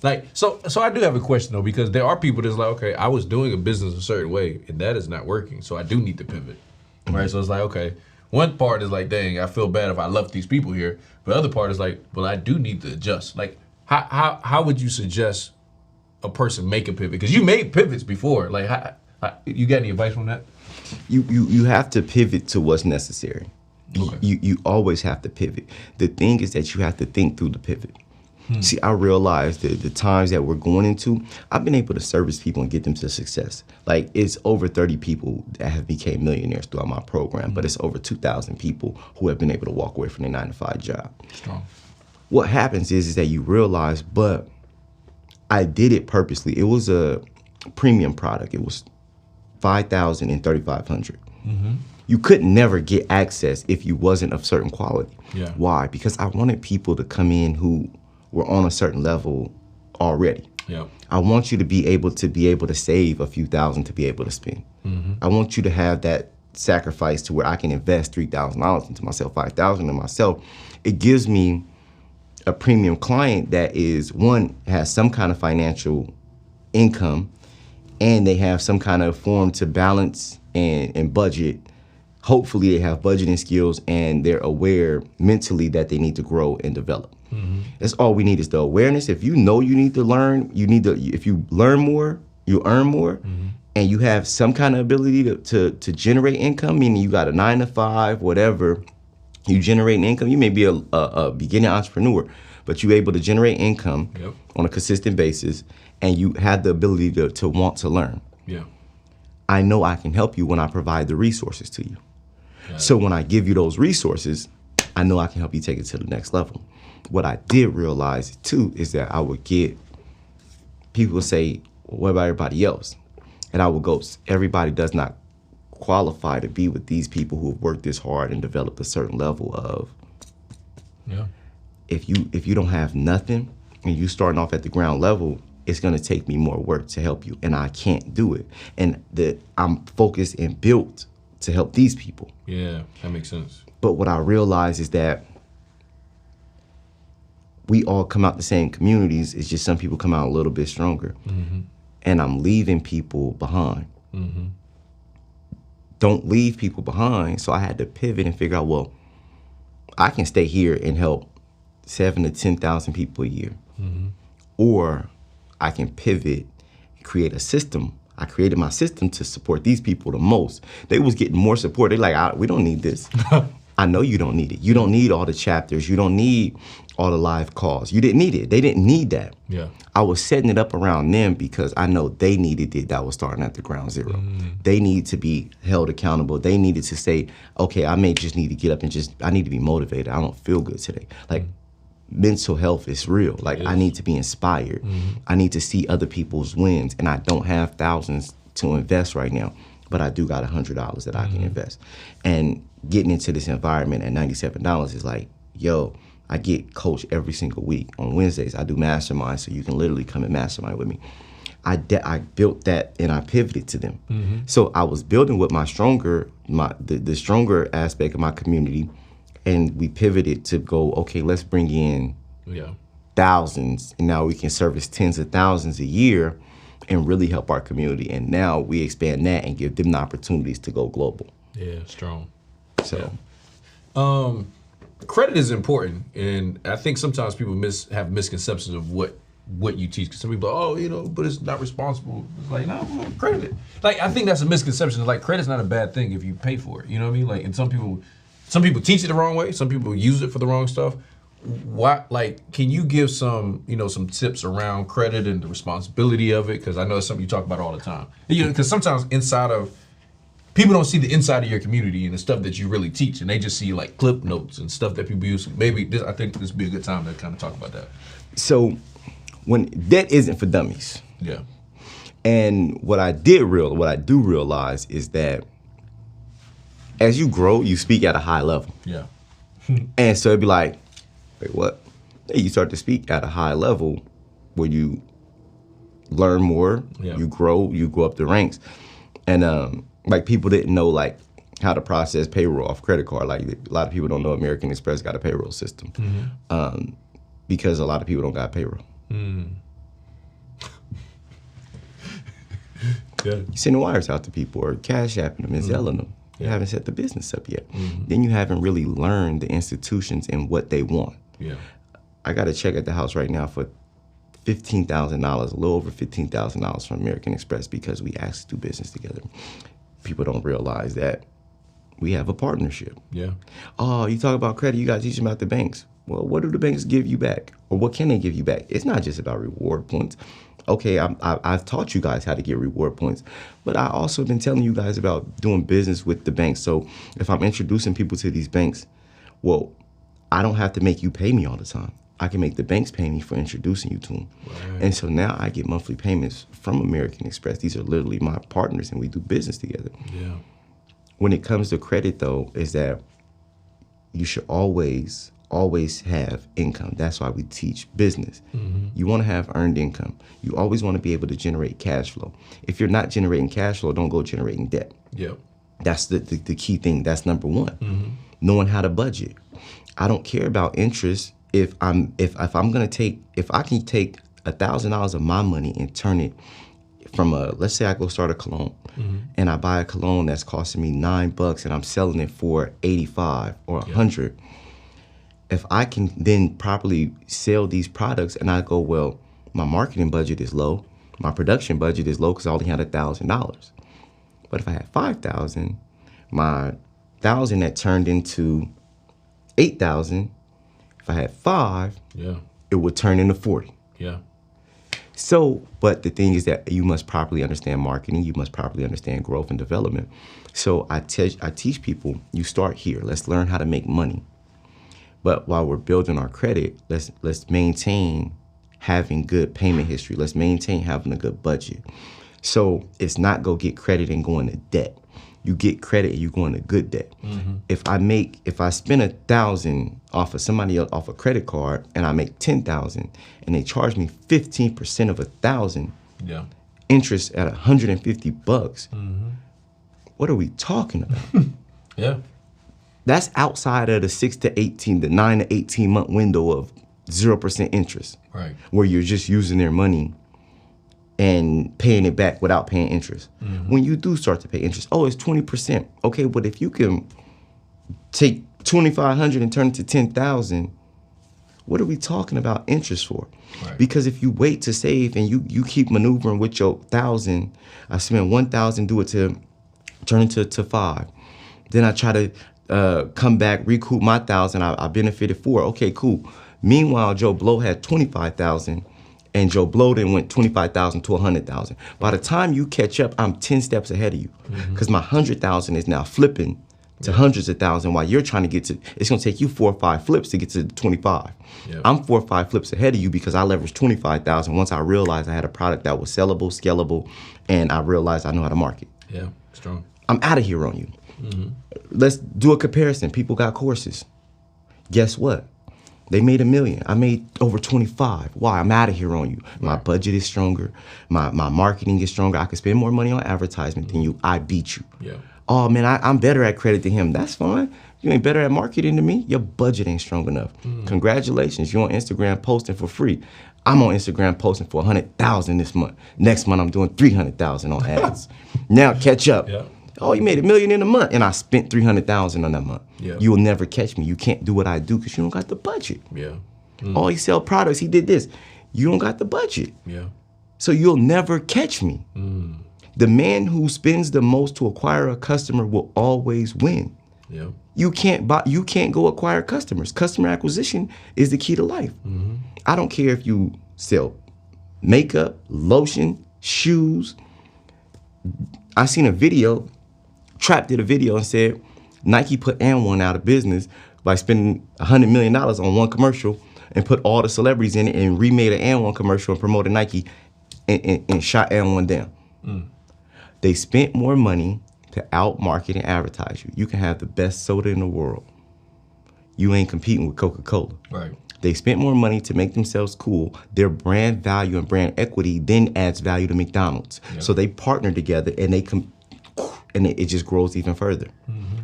[SPEAKER 2] Like, so I do have a question though, because there are people that's like, okay, I was doing a business a certain way and that is not working, so I do need to pivot, right? So it's like, okay, one part is like, dang, I feel bad if I left these people here, but the other part is like, well, I do need to adjust. Like, how would you suggest a person make a pivot? Because you made pivots before. Like, you got any advice on that?
[SPEAKER 1] You have to pivot to what's necessary. Okay. You always have to pivot. The thing is that you have to think through the pivot. See, I realized that the times that we're going into, I've been able to service people and get them to success. Like, it's over 30 people that have became millionaires throughout my program, but it's over 2,000 people who have been able to walk away from their 9-to-5 job. Strong. What happens is that you realize, but I did it purposely. It was a premium product. It was $5,000 and $3,500. You could never get access if you wasn't of certain quality.
[SPEAKER 2] Yeah.
[SPEAKER 1] Why? Because I wanted people to come in who were on a certain level already.
[SPEAKER 2] Yeah.
[SPEAKER 1] I want you to be able to save a few thousand to be able to spend. I want you to have that sacrifice to where I can invest $3,000 into myself, $5,000 into myself. It gives me a premium client that is, one, has some kind of financial income, and they have some kind of form to balance and budget. Hopefully they have budgeting skills and they're aware mentally that they need to grow and develop. That's all we need, is the awareness. If you know you need to learn, if you learn more, you earn more, and you have some kind of ability to generate income, meaning you got a 9-to-5, whatever, you generate income. You may be a beginning entrepreneur, but you're able to generate income on a consistent basis, and you have the ability to want to learn.
[SPEAKER 2] Yeah.
[SPEAKER 1] I know I can help you when I provide the resources to you. So when I give you those resources, I know I can help you take it to the next level. What I did realize too is that I would get people say, well, what about everybody else? And I would go, everybody does not qualify to be with these people who have worked this hard and developed a certain level of.
[SPEAKER 2] Yeah.
[SPEAKER 1] If you don't have nothing and you starting off at the ground level, it's gonna take me more work to help you, and I can't do it. And I'm focused and built to help these people.
[SPEAKER 2] Yeah, that makes sense.
[SPEAKER 1] But what I realize is that we all come out the same communities. It's just some people come out a little bit stronger. And I'm leaving people behind. Don't leave people behind. So I had to pivot and figure out, well, I can stay here and help 7,000 to 10,000 people a year. Or I can pivot and create a system. I created my system to support these people the most. They was getting more support. They like, we don't need this. I know you don't need it. You don't need all the chapters. You don't need all the live calls. You didn't need it. They didn't need that.
[SPEAKER 2] Yeah.
[SPEAKER 1] I was setting it up around them because I know they needed it. That was starting at the ground zero. They need to be held accountable. They needed to say, okay, I may just need to get up and I need to be motivated. I don't feel good today. Like, mental health is real. Like, I need to be inspired. I need to see other people's wins. And I don't have thousands to invest right now, but I do got $100 that I can invest. And getting into this environment at $97 is like, yo, I get coached every single week. On Wednesdays, I do mastermind, so you can literally come and mastermind with me. I built that and I pivoted to them. So I was building with the stronger aspect of my community, and we pivoted to go, okay, let's bring in thousands, and now we can service tens of thousands a year and really help our community. And now we expand that and give them the opportunities to go global.
[SPEAKER 2] Yeah, strong.
[SPEAKER 1] So,
[SPEAKER 2] credit is important, and I think sometimes people have misconceptions of what you teach. Cause some people, but it's not responsible. It's like, no, credit it. Like, I think that's a misconception. Like, credit's not a bad thing if you pay for it. You know what I mean? Like, and some people teach it the wrong way. Some people use it for the wrong stuff. Can you give some tips around credit and the responsibility of it? Because I know it's something you talk about all the time. Because sometimes people don't see the inside of your community and the stuff that you really teach, and they just see like clip notes and stuff that people use. I think this would be a good time to kind of talk about that.
[SPEAKER 1] So, when debt isn't for dummies.
[SPEAKER 2] Yeah.
[SPEAKER 1] And what I do realize is that as you grow, you speak at a high level.
[SPEAKER 2] Yeah.
[SPEAKER 1] And so it'd be like, wait, what? Hey, you start to speak at a high level where you learn more, you grow up the ranks. And like, people didn't know like how to process payroll off credit card. Like, a lot of people don't know American Express got a payroll system because a lot of people don't got payroll. You're sending wires out to people or cash apping them and selling them. You haven't set the business up yet. Then you haven't really learned the institutions and what they want.
[SPEAKER 2] Yeah.
[SPEAKER 1] I got a check at the house right now for $15,000, a little over $15,000 from American Express because we actually do business together. People don't realize that we have a partnership.
[SPEAKER 2] Yeah.
[SPEAKER 1] Oh, you talk about credit, you guys teach them about the banks. Well, what do the banks give you back? Or what can they give you back? It's not just about reward points. Okay, I've taught you guys how to get reward points, but I also been telling you guys about doing business with the banks. So if I'm introducing people to these banks, well, I don't have to make you pay me all the time. I can make the banks pay me for introducing you to them. Right. And so now I get monthly payments from American Express. These are literally my partners, and we do business together.
[SPEAKER 2] Yeah.
[SPEAKER 1] When it comes to credit, though, is that you should always have income. That's why we teach business. You want to have earned income. You always want to be able to generate cash flow. If you're not generating cash flow, don't go generating debt.
[SPEAKER 2] Yep.
[SPEAKER 1] That's the key thing. That's number one. Knowing how to budget. I don't care about interest if I can take $1,000 of my money and turn it from let's say I go start a cologne and I buy a cologne that's costing me $9 and I'm selling it for $85 or $100. If I can then properly sell these products and I go, well, my marketing budget is low, my production budget is low because I only had $1,000. But if I had $5,000, my $1,000 that turned into $8,000, if I had $5,000, it would turn into $40,000.
[SPEAKER 2] Yeah.
[SPEAKER 1] So, but the thing is that you must properly understand marketing. You must properly understand growth and development. So I teach people, you start here. Let's learn how to make money. But while we're building our credit, let's maintain having good payment history. Let's maintain having a good budget. So it's not go get credit and go into debt. You get credit and you go into good debt. If I spend $1,000 off of somebody else off a credit card and I make $10,000 and they charge me 15% of $1,000 interest at $150, what are we talking about?
[SPEAKER 2] Yeah.
[SPEAKER 1] That's outside of the 9 to 18 month window of 0% interest.
[SPEAKER 2] Right.
[SPEAKER 1] Where you're just using their money and paying it back without paying interest. When you do start to pay interest, it's 20%. Okay, but if you can take $2,500 and turn it to $10,000, what are we talking about interest for? Right. Because if you wait to save and you keep maneuvering with your $1,000, I spend $1,000, do it to turn it to $5,000. Then I try to come back, recoup my $1,000. I benefited $4. Okay, cool. Meanwhile, Joe Blow had $25,000, and Joe Blow then went $25,000 to $100,000. By the time you catch up, I'm 10 steps ahead of you, because my $100,000 is now flipping to hundreds of thousands, while you're trying to get to. It's gonna take you 4 or 5 flips to get to 25. Yep. I'm 4 or 5 flips ahead of you because I leveraged 25,000 once I realized I had a product that was sellable, scalable, and I realized I know how to market.
[SPEAKER 2] Yeah, strong.
[SPEAKER 1] I'm out of here on you. Let's do a comparison. People got courses. Guess what? They made $1 million. I made over 25. Why? I'm out of here on you. My budget is stronger. My marketing is stronger. I can spend more money on advertisement than you. I beat you.
[SPEAKER 2] Yeah.
[SPEAKER 1] Oh man, I'm better at credit than him. That's fine. You ain't better at marketing than me. Your budget ain't strong enough. Congratulations, you're on Instagram posting for free. I'm on Instagram posting for 100,000 this month. Next month I'm doing 300,000 on ads. Now catch up.
[SPEAKER 2] Yeah.
[SPEAKER 1] Oh, you made $1 million in a month, and I spent 300,000 on that month.
[SPEAKER 2] Yeah.
[SPEAKER 1] You will never catch me. You can't do what I do because you don't got the budget.
[SPEAKER 2] Yeah.
[SPEAKER 1] Oh, he sell products. He did this. You don't got the budget.
[SPEAKER 2] Yeah.
[SPEAKER 1] So you'll never catch me. The man who spends the most to acquire a customer will always win.
[SPEAKER 2] Yeah.
[SPEAKER 1] You can't go acquire customers. Customer acquisition is the key to life. I don't care if you sell makeup, lotion, shoes. I seen a video, Trap did a video and said Nike put AND1 out of business by spending $100 million on one commercial and put all the celebrities in it and remade an AND1 commercial and promoted Nike and shot AND1 down. They spent more money to out-market and advertise you. You can have the best soda in the world. You ain't competing with Coca-Cola. Right. They spent more money to make themselves cool. Their brand value and brand equity then adds value to McDonald's. Yep. So they partner together and it just grows even further.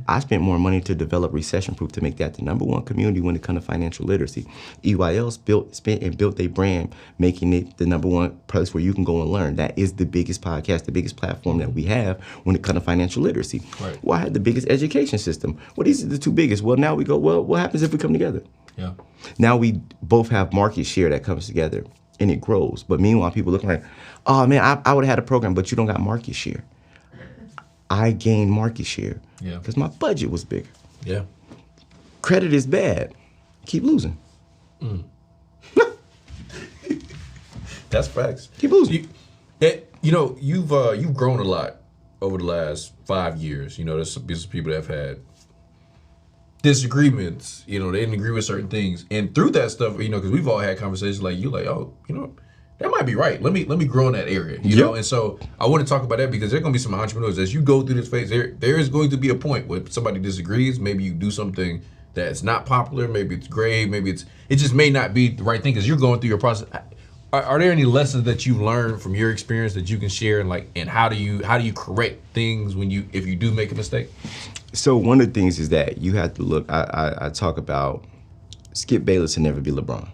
[SPEAKER 1] I spent more money to develop Recession Proof to make that the #1 community when it comes to financial literacy. EYL spent and built their brand, making it the #1 place where you can go and learn. That is the biggest podcast, the biggest platform that we have when it comes to financial literacy. Right. Well, I had the biggest education system. Well, these are the two biggest. Well, now we go, well, what happens if we come together? Yeah. Now we both have market share that comes together and it grows. But meanwhile, people look like, oh man, I would have had a program, but you don't got market share. I gained market share because my budget was bigger. Yeah. Credit is bad. Keep losing.
[SPEAKER 2] That's facts.
[SPEAKER 1] Keep losing.
[SPEAKER 2] You've grown a lot over the last 5 years. You know, there's some business people that have had disagreements. You know, they didn't agree with certain things, and through that stuff, you know, because we've all had conversations like you, like, oh, you know, that might be right. Let me grow in that area, you know. And so I want to talk about that because there's gonna be some entrepreneurs as you go through this phase. There is going to be a point where somebody disagrees. Maybe you do something that's not popular. Maybe it's gray. Maybe it just may not be the right thing because you're going through your process. Are there any lessons that you've learned from your experience that you can share, and how do you correct things if you do make a mistake?
[SPEAKER 1] So one of the things is that you have to look. I talk about Skip Bayless will never be LeBron.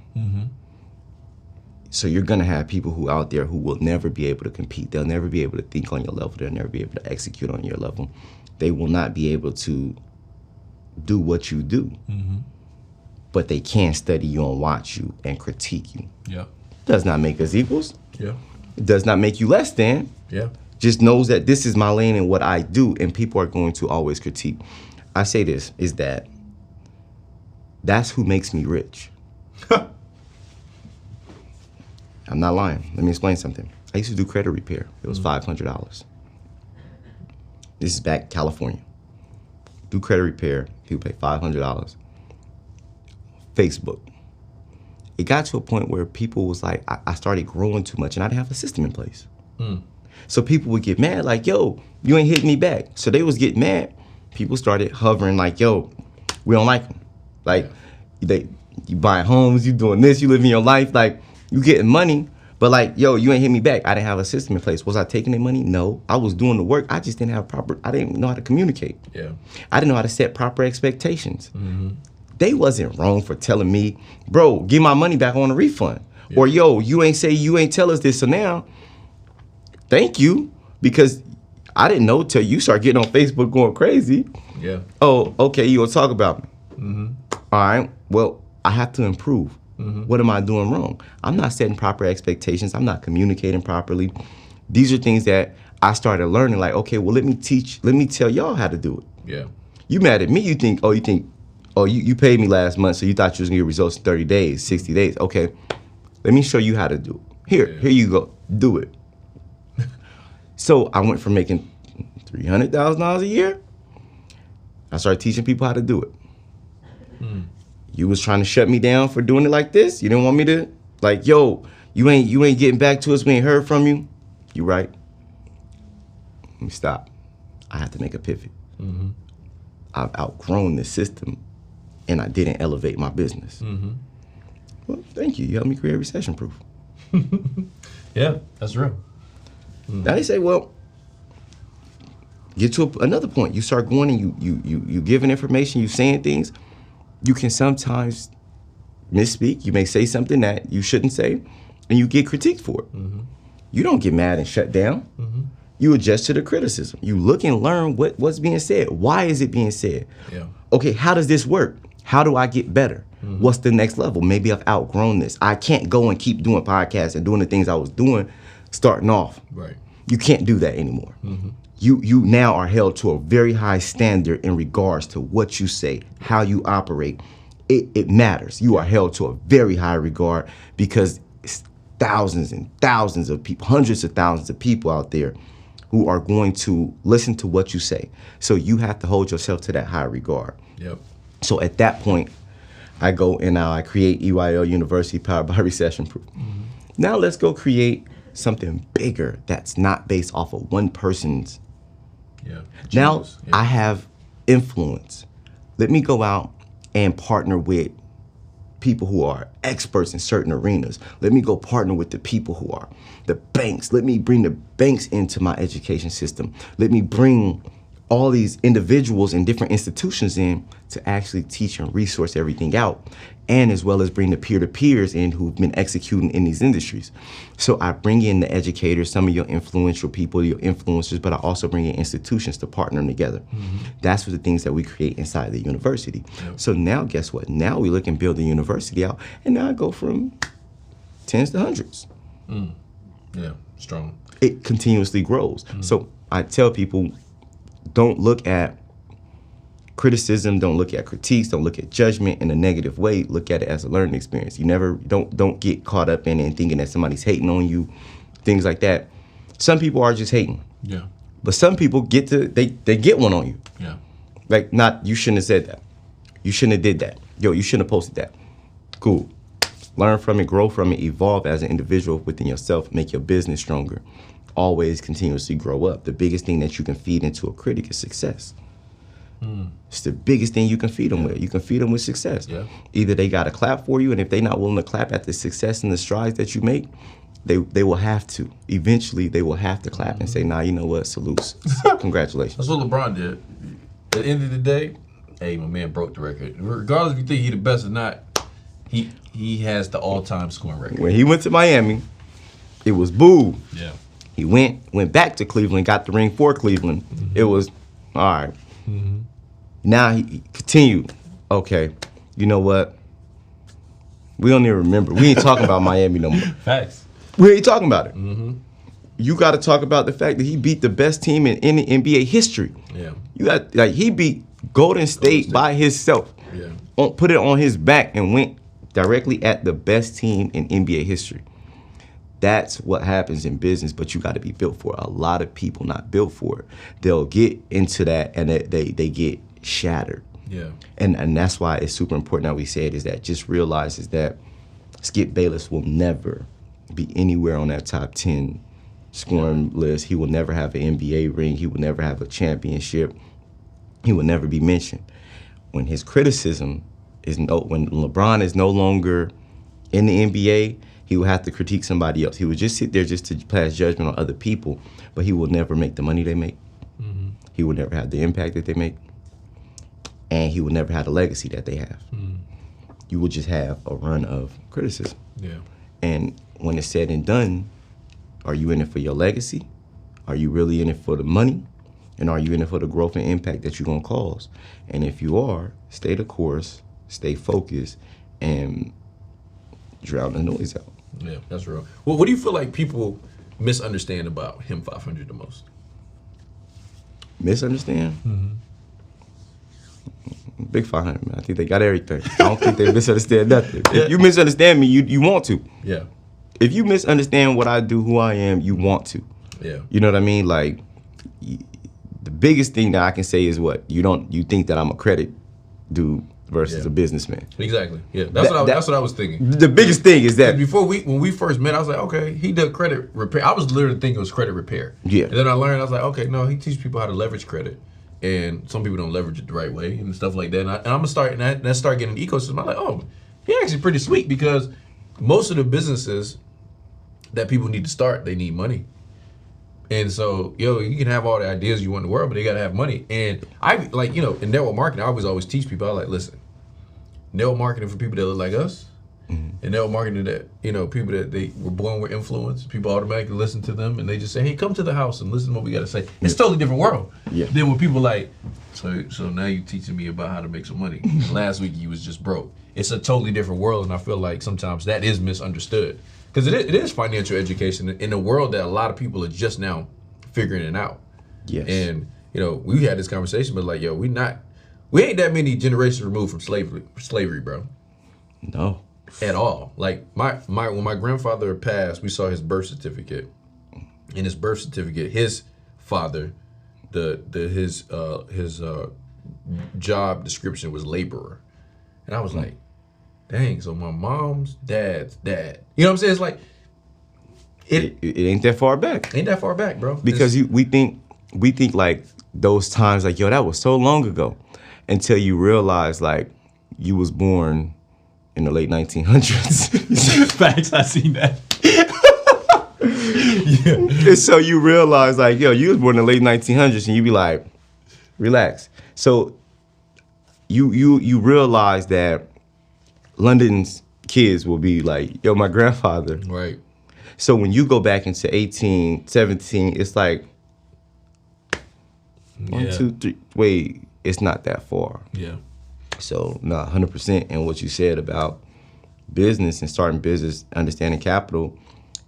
[SPEAKER 1] So you're gonna have people who out there who will never be able to compete. They'll never be able to think on your level. They'll never be able to execute on your level. They will not be able to do what you do. But they can study you and watch you and critique you. Yeah. Does not make us equals. Yeah. It does not make you less than. Yeah. Just knows that this is my lane and what I do, and people are going to always critique. I say this, is that's who makes me rich. I'm not lying. Let me explain something. I used to do credit repair. It was $500. This is back California. Do credit repair, people pay $500. Facebook. It got to a point where people was like, I started growing too much and I didn't have a system in place. So people would get mad like, yo, you ain't hitting me back. So they was getting mad. People started hovering like, yo, we don't like them. Like, you buying homes, you doing this, you living your life, like, you getting money, but like, yo, you ain't hit me back. I didn't have a system in place. Was I taking their money? No. I was doing the work. I just didn't have I didn't know how to communicate. Yeah. I didn't know how to set proper expectations. They wasn't wrong for telling me, bro, give my money back on a refund. Yeah. Or, yo, you ain't tell us this, so now, thank you, because I didn't know till you start getting on Facebook going crazy. Yeah. Oh, okay, you gonna talk about me. All right, well, I have to improve. What am I doing wrong? I'm not setting proper expectations. I'm not communicating properly. These are things that I started learning, like, okay, well, let me tell y'all how to do it. Yeah. You mad at me? You think you paid me last month, so you thought you was gonna get results in 30 days, 60 days. Okay, let me show you how to do it. Here you go, do it. So I went from making $300,000 a year. I started teaching people how to do it. You was trying to shut me down for doing it like this. You didn't want me to, like, yo, you ain't getting back to us. We ain't heard from you. You right. Let me stop. I have to make a pivot. I've outgrown this system, and I didn't elevate my business. Well, thank you. You helped me create Recession Proof.
[SPEAKER 2] Yeah, that's real.
[SPEAKER 1] Now they say, well, get to another point. You start going and you giving information, you saying things. You can sometimes misspeak. You may say something that you shouldn't say, and you get critiqued for it. You don't get mad and shut down. You adjust to the criticism. You look and learn what's being said. Why is it being said?
[SPEAKER 2] Yeah.
[SPEAKER 1] Okay, how does this work? How do I get better? What's the next level? Maybe I've outgrown this. I can't go and keep doing podcasts and doing the things I was doing starting off.
[SPEAKER 2] Right.
[SPEAKER 1] You can't do that anymore. You now are held to a very high standard in regards to what you say, how you operate. It matters. You are held to a very high regard because it's thousands and thousands of people, hundreds of thousands of people out there who are going to listen to what you say. So you have to hold yourself to that high regard.
[SPEAKER 2] Yep.
[SPEAKER 1] So at that point, I go and now I create EYL University powered by Recession Proof. Now let's go create something bigger that's not based off of one person's.
[SPEAKER 2] Yeah.
[SPEAKER 1] Now I have influence. Let me go out and partner with people who are experts in certain arenas. Let me go partner with the people who are the banks. Let me bring the banks into my education system. Let me bring all these individuals and different institutions in to actually teach and resource everything out, and as well as bring the peer-to-peers in who've been executing in these industries. So I bring in the educators, some of your influential people, your influencers, but I also bring in institutions to partner them together. That's what the things that we create inside the university. So now guess what? Now we look and build the university out, and now I go from tens to hundreds.
[SPEAKER 2] Yeah, strong.
[SPEAKER 1] It continuously grows. So I tell people, don't look at criticism, don't look at critiques, don't look at judgment in a negative way. Look at it as a learning experience. You never, don't get caught up in it and thinking that somebody's hating on you, things like that. Some people are just hating.
[SPEAKER 2] Yeah.
[SPEAKER 1] But some people get to, they get one on you.
[SPEAKER 2] Yeah.
[SPEAKER 1] Like, not, you shouldn't have said that. You shouldn't have did that. Yo, you shouldn't have posted that. Cool. Learn from it, grow from it, evolve as an individual within yourself, make your business stronger. Always continuously grow up. The biggest thing that you can feed into a critic is success. It's the biggest thing you can feed them with. You can feed them with success.
[SPEAKER 2] Yeah.
[SPEAKER 1] Either they got to clap for you, and if they're not willing to clap at the success and the strides that you make, they will have to. Eventually, they will have to clap and say, nah, you know what, salutes. Congratulations.
[SPEAKER 2] That's what LeBron did. At the end of the day, hey, my man broke the record. Regardless if you think he the best or not, he has the all-time scoring record.
[SPEAKER 1] When he went to Miami, it was boo.
[SPEAKER 2] Yeah.
[SPEAKER 1] He went back to Cleveland, got the ring for Cleveland. It was, all right. Now he continued. Okay, you know what? We don't even remember. We ain't talking about Miami no more.
[SPEAKER 2] Facts.
[SPEAKER 1] We ain't talking about it. You got to talk about the fact that he beat the best team in NBA history.
[SPEAKER 2] Yeah.
[SPEAKER 1] You got, like, he beat Golden State by himself.
[SPEAKER 2] Yeah.
[SPEAKER 1] Put it on his back and went directly at the best team in NBA history. That's what happens in business, but you got to be built for it. A lot of people not built for it. They'll get into that and they get shattered.
[SPEAKER 2] Yeah.
[SPEAKER 1] And that's why it's super important that we say it, is that just realize is that Skip Bayless will never be anywhere on that top 10 scoring list. He will never have an NBA ring. He will never have a championship. He will never be mentioned. When his criticism is when LeBron is no longer in the NBA, he will have to critique somebody else. He would just sit there just to pass judgment on other people, but he will never make the money they make. He will never have the impact that they make. And he will never have the legacy that they have. You will just have a run of criticism.
[SPEAKER 2] Yeah.
[SPEAKER 1] And when it's said and done, are you in it for your legacy? Are you really in it for the money? And are you in it for the growth and impact that you're gonna cause? And if you are, stay the course, stay focused, and drown the noise out.
[SPEAKER 2] Yeah, that's real. Well, what do you feel like people misunderstand about Him 500 the most?
[SPEAKER 1] Misunderstand? Big 500, man. I think they got everything. I don't think they misunderstand nothing. If you misunderstand me, you want to.
[SPEAKER 2] Yeah.
[SPEAKER 1] If you misunderstand what I do, who I am, you want to.
[SPEAKER 2] Yeah.
[SPEAKER 1] You know what I mean? Like, the biggest thing that I can say is what? You think that I'm a credit dude versus a businessman.
[SPEAKER 2] Exactly. Yeah. That's what I was thinking.
[SPEAKER 1] The biggest thing is that
[SPEAKER 2] when we first met, I was like, okay, he does credit repair. I was literally thinking it was credit repair.
[SPEAKER 1] Yeah.
[SPEAKER 2] And then I learned, I was like, okay, no, he teaches people how to leverage credit. And some people don't leverage it the right way and stuff like that. And I'm gonna start and I start getting an ecosystem. I'm like, oh, he actually pretty sweet, because most of the businesses that people need to start, they need money. And so, you can have all the ideas you want in the world, but they gotta have money. And I in network marketing, I always teach people, I like, listen, network marketing for people that look like us, and network marketing that, people that they were born with influence, people automatically listen to them and they just say, hey, come to the house and listen to what we gotta say. It's a totally different world.
[SPEAKER 1] Yeah.
[SPEAKER 2] Then when people like, so now you're teaching me about how to make some money. Last week you was just broke. It's a totally different world, and I feel like sometimes that is misunderstood. Because it is financial education in a world that a lot of people are just now figuring it out.
[SPEAKER 1] Yes.
[SPEAKER 2] And, we had this conversation, but like, we ain't that many generations removed from slavery, bro.
[SPEAKER 1] No.
[SPEAKER 2] At all. Like when my grandfather passed, we saw his birth certificate. In his birth certificate, his father, his job description was laborer. And I was like, dang, so my mom's dad's dad. You know what I'm saying? It's like
[SPEAKER 1] it ain't that far back.
[SPEAKER 2] Ain't that far back, bro.
[SPEAKER 1] Because we think like those times, like, that was so long ago, until you realize like you was born in the late 1900s.
[SPEAKER 2] Facts, I seen that.
[SPEAKER 1] Yeah. And so you realize like, you was born in the late 1900s, and you be like, relax. So you realize that London's kids will be like, my grandfather.
[SPEAKER 2] Right.
[SPEAKER 1] So when you go back into 1817, it's like, 1, 2, 3, wait, it's not that far.
[SPEAKER 2] Yeah. So,
[SPEAKER 1] 100%. And what you said about business and starting business, understanding capital,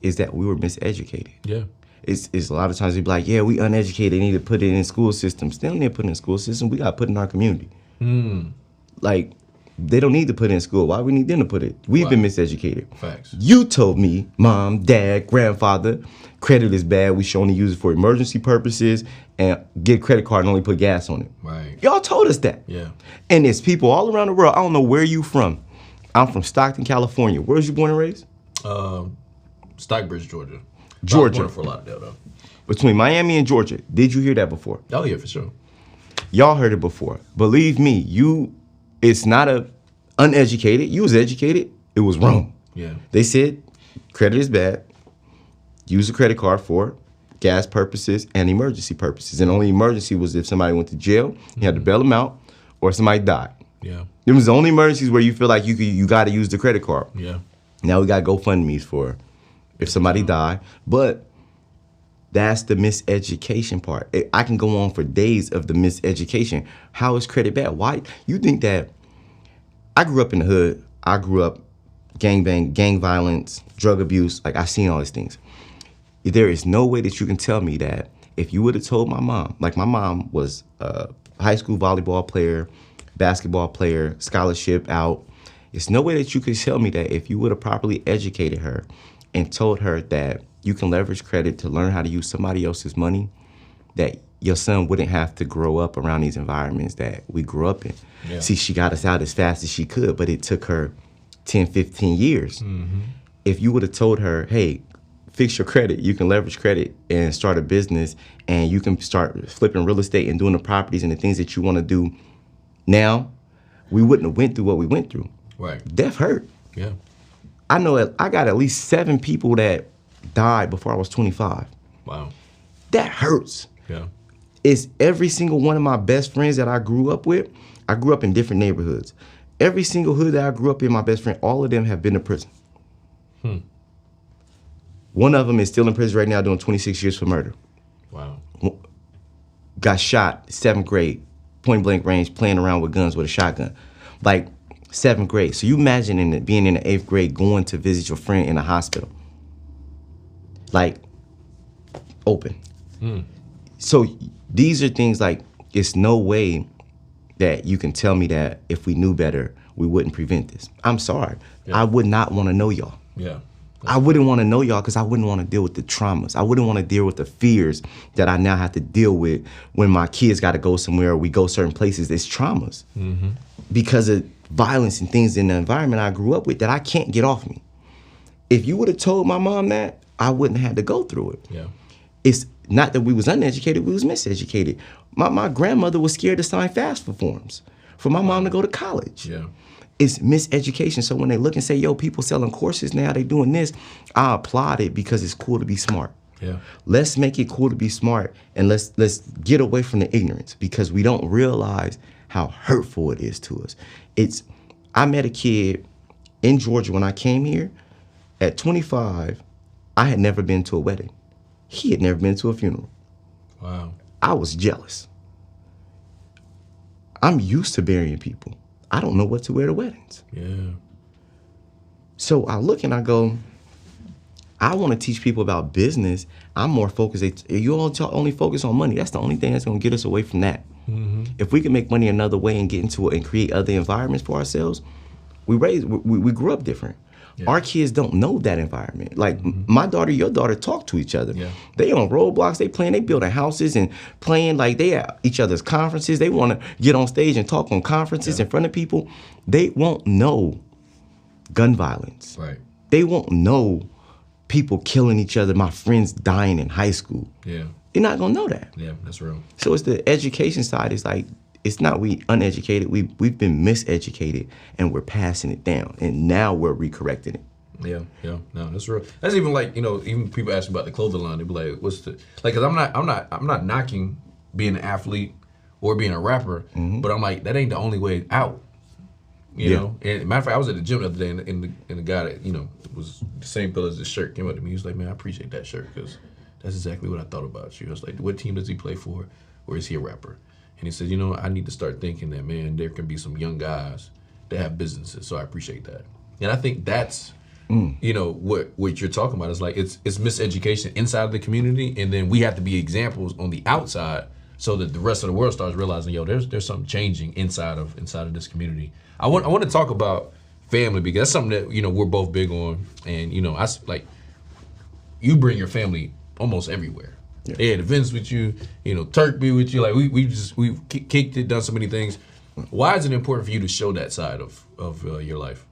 [SPEAKER 1] is that we were miseducated.
[SPEAKER 2] Yeah.
[SPEAKER 1] It's a lot of times they be like, we uneducated, they need to put it in school systems. They don't need to put it in school system. We got to put it in our community. Like, they don't need to put it in school. Why we need them to put it? We've been miseducated.
[SPEAKER 2] Facts.
[SPEAKER 1] You told me, mom, dad, grandfather, credit is bad. We should only use it for emergency purposes and get a credit card and only put gas on it.
[SPEAKER 2] Right.
[SPEAKER 1] Y'all told us that.
[SPEAKER 2] Yeah.
[SPEAKER 1] And there's people all around the world. I don't know where you from. I'm from Stockton, California. Where was you born and raised?
[SPEAKER 2] Stockbridge, Georgia.
[SPEAKER 1] Georgia.
[SPEAKER 2] I was born in Fort Lauderdale, though.
[SPEAKER 1] Between Miami and Georgia. Did you hear that before?
[SPEAKER 2] Oh, yeah, for sure.
[SPEAKER 1] Y'all heard it before. Believe me, it's not uneducated. You was educated. It was wrong.
[SPEAKER 2] Yeah.
[SPEAKER 1] They said credit is bad. Use a credit card for gas purposes and emergency purposes. And only emergency was if somebody went to jail, you had to bail them out, or somebody died.
[SPEAKER 2] Yeah.
[SPEAKER 1] Them was the only emergencies where you feel like you got to use the credit card.
[SPEAKER 2] Yeah.
[SPEAKER 1] Now we got GoFundMe's for if somebody died. But that's the miseducation part. I can go on for days of the miseducation. How is credit bad? Why? You think that I grew up in the hood. I grew up gang violence, drug abuse. Like, I seen all these things. There is no way that you can tell me that if you would have told my mom, like my mom was a high school volleyball player, basketball player, scholarship out. There's no way that you could tell me that if you would have properly educated her and told her that you can leverage credit to learn how to use somebody else's money, that your son wouldn't have to grow up around these environments that we grew up in. Yeah. See, she got us out as fast as she could, but it took her 10, 15 years. Mm-hmm. If you would have told her, hey, fix your credit, you can leverage credit and start a business, and you can start flipping real estate and doing the properties and the things that you want to do now, we wouldn't have went through what we went through.
[SPEAKER 2] Right.
[SPEAKER 1] Death hurt.
[SPEAKER 2] Yeah.
[SPEAKER 1] I know I got at least 7 people that died before I was 25.
[SPEAKER 2] Wow.
[SPEAKER 1] That hurts.
[SPEAKER 2] Yeah.
[SPEAKER 1] It's every single one of my best friends that I grew up with. I grew up in different neighborhoods. Every single hood that I grew up in, my best friend, all of them have been to prison. One of them is still in prison right now doing 26 years for murder.
[SPEAKER 2] Wow.
[SPEAKER 1] Got shot 7th grade, point blank range, playing around with guns with a shotgun. Like 7th grade. So you imagine being in the 8th grade going to visit your friend in a hospital. Like, open. So these are things like, it's no way that you can tell me that if we knew better, we wouldn't prevent this. I'm sorry.
[SPEAKER 2] Yeah.
[SPEAKER 1] I would not want to know y'all.
[SPEAKER 2] Yeah.
[SPEAKER 1] I wouldn't want to know y'all because I wouldn't want to deal with the traumas. I wouldn't want to deal with the fears that I now have to deal with when my kids got to go somewhere or we go certain places. It's traumas because of violence and things in the environment I grew up with that I can't get off me. If you would have told my mom that, I wouldn't have had to go through it.
[SPEAKER 2] Yeah.
[SPEAKER 1] It's not that we was uneducated, we was miseducated. My grandmother was scared to sign FAFSA forms for my mom to go to college.
[SPEAKER 2] Yeah.
[SPEAKER 1] It's miseducation. So when they look and say, yo, people selling courses now, they doing this, I applaud it because it's cool to be smart.
[SPEAKER 2] Yeah.
[SPEAKER 1] Let's make it cool to be smart and let's get away from the ignorance because we don't realize how hurtful it is to us. I met a kid in Georgia when I came here. At 25, I had never been to a wedding. He had never been to a funeral.
[SPEAKER 2] Wow.
[SPEAKER 1] I was jealous. I'm used to burying people. I don't know what to wear to weddings.
[SPEAKER 2] Yeah.
[SPEAKER 1] So I look and I go, I want to teach people about business. I'm more focused. You all only focus on money. That's the only thing that's going to get us away from that. If we can make money another way and get into it and create other environments for ourselves, we grew up different. Yeah. Our kids don't know that environment. Like my daughter, your daughter talk to each other. Yeah. They on Roblox, they playing, they building houses and playing like they at each other's conferences. They want to get on stage and talk on conferences in front of people. They won't know gun violence.
[SPEAKER 2] Right.
[SPEAKER 1] They won't know people killing each other, my friends dying in high school.
[SPEAKER 2] Yeah.
[SPEAKER 1] They're not gonna know that.
[SPEAKER 2] Yeah, that's real.
[SPEAKER 1] So it's the education side. It's like, it's not we uneducated. We've been miseducated and we're passing it down. And now we're recorrecting it.
[SPEAKER 2] Yeah, no, that's real. That's even like, even people ask me about the clothing line. They be like, what's the, like, cause I'm not knocking being an athlete or being a rapper, but I'm like, that ain't the only way out. You know? And matter of fact, I was at the gym the other day and the guy that, was the same color as the shirt came up to me. He was like, man, I appreciate that shirt because that's exactly what I thought about you. I was like, what team does he play for? Or is he a rapper? And he said, I need to start thinking that, man, there can be some young guys that have businesses. So I appreciate that. And I think that's, what you're talking about is like, it's miseducation inside of the community. And then we have to be examples on the outside so that the rest of the world starts realizing, there's something changing inside of this community. I want to talk about family because that's something that, we're both big on. And, I like, you bring your family almost everywhere. Yeah. They had events with you, Turk be with you. Like we kicked it, done so many things. Why is it important for you to show that side of your life?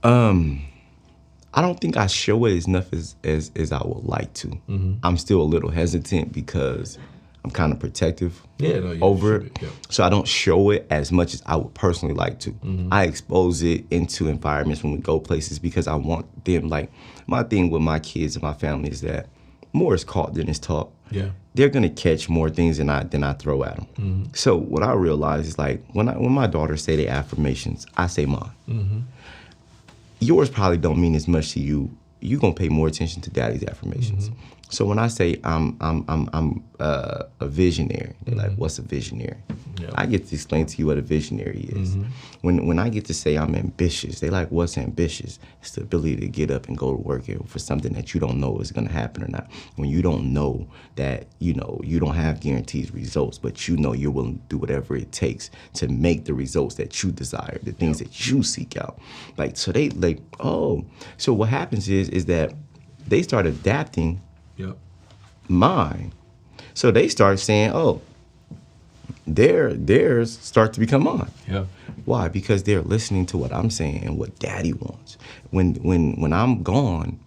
[SPEAKER 1] I don't think I show it as enough as I would like to. I'm still a little hesitant because I'm kind of protective over it. Yeah. So I don't show it as much as I would personally like to. I expose it into environments when we go places because I want them, like my thing with my kids and my family is that more is caught than is taught. Yeah, they're gonna catch more things than I throw at them. So what I realize is like when my daughters say their affirmations, I say mine. Yours probably don't mean as much to you. You gonna pay more attention to daddy's affirmations. So when I say I'm a visionary, they're like, what's a visionary? Yep. I get to explain to you what a visionary is. When I get to say I'm ambitious, they like, what's ambitious? It's the ability to get up and go to work for something that you don't know is gonna happen or not. When you don't know that, you don't have guaranteed results, but you're willing to do whatever it takes to make the results that you desire, the things that you seek out. Like, so they like, oh. So what happens is that they start adapting mine. So they start saying, oh, theirs start to become mine. Yeah. Why? Because they're listening to what I'm saying and what daddy wants. When I'm gone,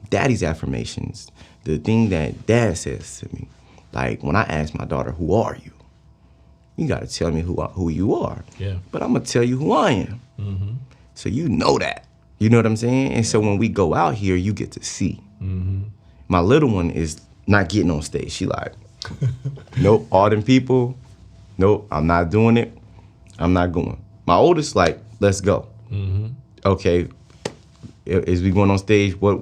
[SPEAKER 1] daddy's affirmations, the thing that dad says to me, like when I ask my daughter, who are you? You gotta tell me who you are. Yeah. But I'm gonna tell you who I am. So you know that. You know what I'm saying? And so when we go out here, you get to see. My little one is not getting on stage. She like, nope, all them people, nope, I'm not doing it. I'm not going. My oldest like, let's go. Okay, is we going on stage? What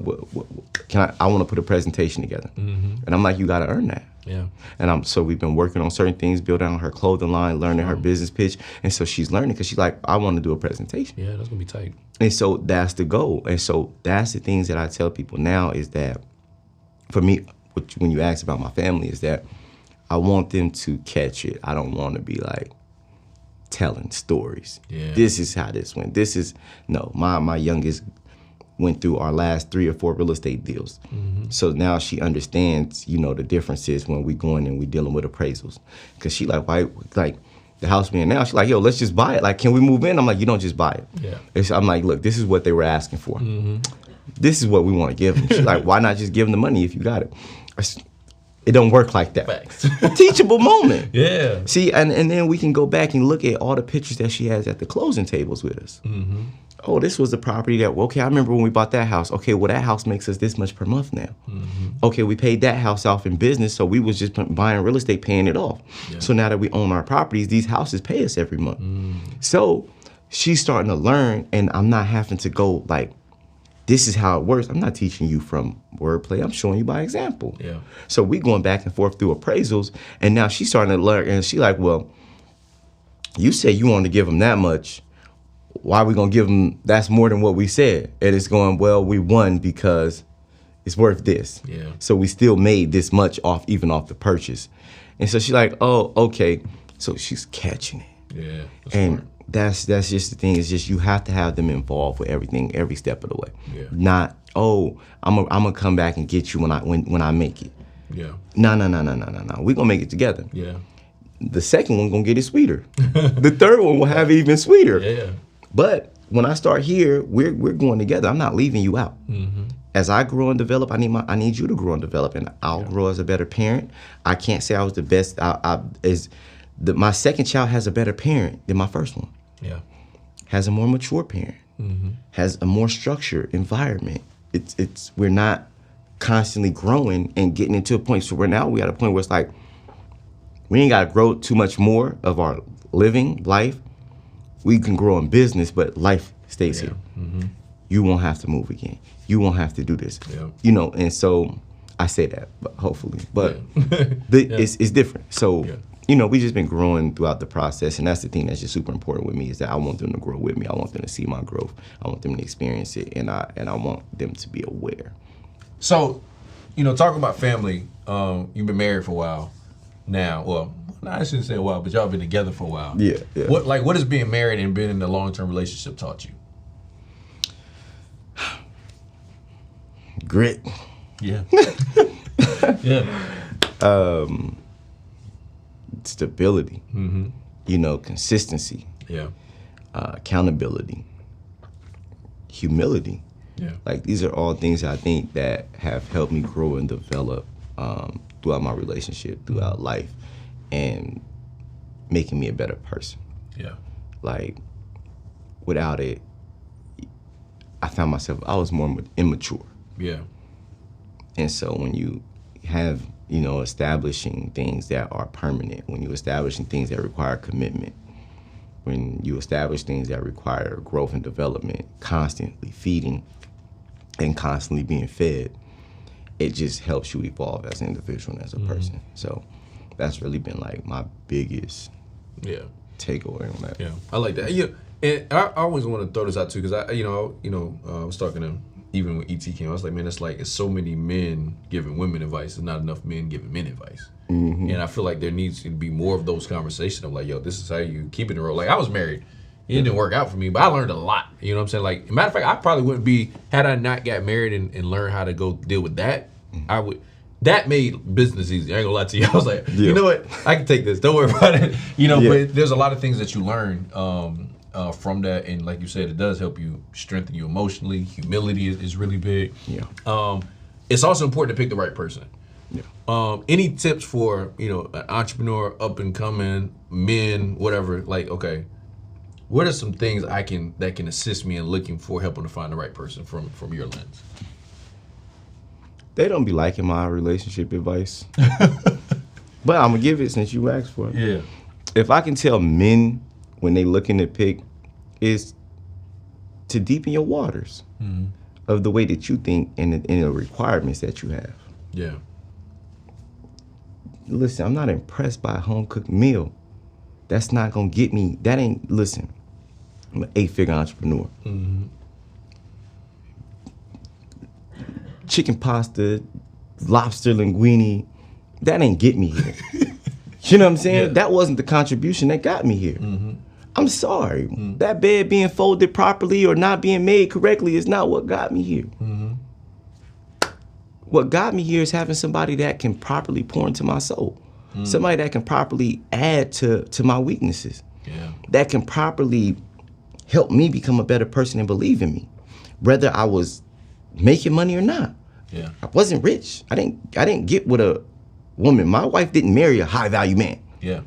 [SPEAKER 1] can I want to put a presentation together. And I'm like, you got to earn that. Yeah. And so we've been working on certain things, building on her clothing line, learning her business pitch. And so she's learning because she's like, I want to do a presentation.
[SPEAKER 2] Yeah, that's going to be tight.
[SPEAKER 1] And so that's the goal. And so that's the things that I tell people now is that, for me, when you ask about my family, is that I want them to catch it. I don't want to be like telling stories.
[SPEAKER 2] Yeah.
[SPEAKER 1] This is how this went. No, my youngest went through our last 3 or 4 real estate deals. So now she understands, the differences when we going and we dealing with appraisals. Cause she like, why, like the house being now, she's like, yo, let's just buy it. Like, can we move in? I'm like, you don't just buy it.
[SPEAKER 2] Yeah.
[SPEAKER 1] I'm like, look, this is what they were asking for. This is what we want to give them. She's like, why not just give them the money if you got it? It don't work like that.
[SPEAKER 2] Facts.
[SPEAKER 1] Teachable moment.
[SPEAKER 2] Yeah.
[SPEAKER 1] See, and then we can go back and look at all the pictures that she has at the closing tables with us. Oh, this was the property that, okay, I remember when we bought that house. Okay, well, that house makes us this much per month now. Okay, we paid that house off in business, so we was just buying real estate, paying it off. Yeah. So now that we own our properties, these houses pay us every month. So she's starting to learn, and I'm not having to go like, this is how it works. I'm not teaching you from wordplay. I'm showing you by example.
[SPEAKER 2] Yeah.
[SPEAKER 1] So we going back and forth through appraisals, and now she's starting to learn, and she like, well, you said you wanted to give them that much. Why are we gonna give them, that's more than what we said? And it's going, well, we won because it's worth this.
[SPEAKER 2] Yeah.
[SPEAKER 1] So we still made this much off, even off the purchase. And so she's like, oh, okay. So she's catching it.
[SPEAKER 2] Yeah.
[SPEAKER 1] And that's just the thing, is just you have to have them involved with everything, every step of the way.
[SPEAKER 2] Yeah.
[SPEAKER 1] Not, oh, I'm gonna come back and get you when I make it.
[SPEAKER 2] Yeah.
[SPEAKER 1] No. We're gonna make it together.
[SPEAKER 2] Yeah.
[SPEAKER 1] The second one gonna get it sweeter. The third one will have it even sweeter.
[SPEAKER 2] Yeah.
[SPEAKER 1] But when I start here, we're going together. I'm not leaving you out. As I grow and develop, I need you to grow and develop, and I'll grow as a better parent. I can't say I was the best. My second child has a better parent than my first one.
[SPEAKER 2] Yeah.
[SPEAKER 1] Has a more mature parent. Has a more structured environment. We're not constantly growing and getting into a point. So we're at a point where it's like, we ain't got to grow too much more of our living life. We can grow in business, but life stays here. You won't have to move again. You won't have to do this.
[SPEAKER 2] Yeah.
[SPEAKER 1] And so I say that, but hopefully. But it's different. So, we just been growing throughout the process, and that's the thing that's just super important with me, is that I want them to grow with me. I want them to see my growth. I want them to experience it, and I want them to be aware.
[SPEAKER 2] So, talking about family, you've been married for a while now. Well, I shouldn't say a while, but y'all been together for a while.
[SPEAKER 1] Yeah.
[SPEAKER 2] What has being married and being in a long-term relationship taught you?
[SPEAKER 1] Grit.
[SPEAKER 2] Yeah. Yeah.
[SPEAKER 1] Stability. Consistency.
[SPEAKER 2] Yeah.
[SPEAKER 1] Accountability. Humility.
[SPEAKER 2] Yeah.
[SPEAKER 1] Like, these are all things I think that have helped me grow and develop throughout my relationship, throughout life, and making me a better person.
[SPEAKER 2] Yeah. Like,
[SPEAKER 1] without it, I found myself, I was more immature.
[SPEAKER 2] Yeah.
[SPEAKER 1] And so when you have, establishing things that are permanent, when you establishing things that require commitment, when you establish things that require growth and development, constantly feeding and constantly being fed, it just helps you evolve as an individual and as a person. So that's really been like my biggest takeaway on that.
[SPEAKER 2] Yeah, I like that. Yeah, and I always want to throw this out too, because I was talking to, even when ET came, I was like, man, it's so many men giving women advice, and not enough men giving men advice. And I feel like there needs to be more of those conversations of like, yo, this is how you keep it in a row. Like, I was married. It didn't work out for me, but I learned a lot. You know what I'm saying? Like, matter of fact, I probably wouldn't be, had I not got married and learned how to go deal with that, I would. That made business easy. I ain't gonna lie to you. I was like, you know what? I can take this. Don't worry about it. But there's a lot of things that you learn from that, and like you said, it does help you strengthen you emotionally. Humility is really big. Yeah. It's also important to pick the right person. Yeah. Any tips for an entrepreneur, up and coming men, whatever? Like, okay, what are some things that can assist me in looking for helping to find the right person from your lens?
[SPEAKER 1] They don't be liking my relationship advice, but I'm gonna give it since you asked for it.
[SPEAKER 2] Yeah.
[SPEAKER 1] If I can tell men when they looking to pick, is to deepen your waters of the way that you think and the requirements that you have.
[SPEAKER 2] Yeah.
[SPEAKER 1] Listen, I'm not impressed by a home cooked meal. That's not gonna get me. Listen, I'm an 8-figure entrepreneur. Chicken pasta, lobster linguine, that ain't get me here. You know what I'm saying?
[SPEAKER 2] Yeah.
[SPEAKER 1] That wasn't the contribution that got me here. I'm sorry. That bed being folded properly or not being made correctly is not what got me here. What got me here is having somebody that can properly pour into my soul. Somebody that can properly add to my weaknesses.
[SPEAKER 2] Yeah.
[SPEAKER 1] That can properly help me become a better person and believe in me. Whether I was making money or not.
[SPEAKER 2] Yeah.
[SPEAKER 1] I wasn't rich. I didn't get with a woman. My wife didn't marry a high value man.
[SPEAKER 2] Yeah.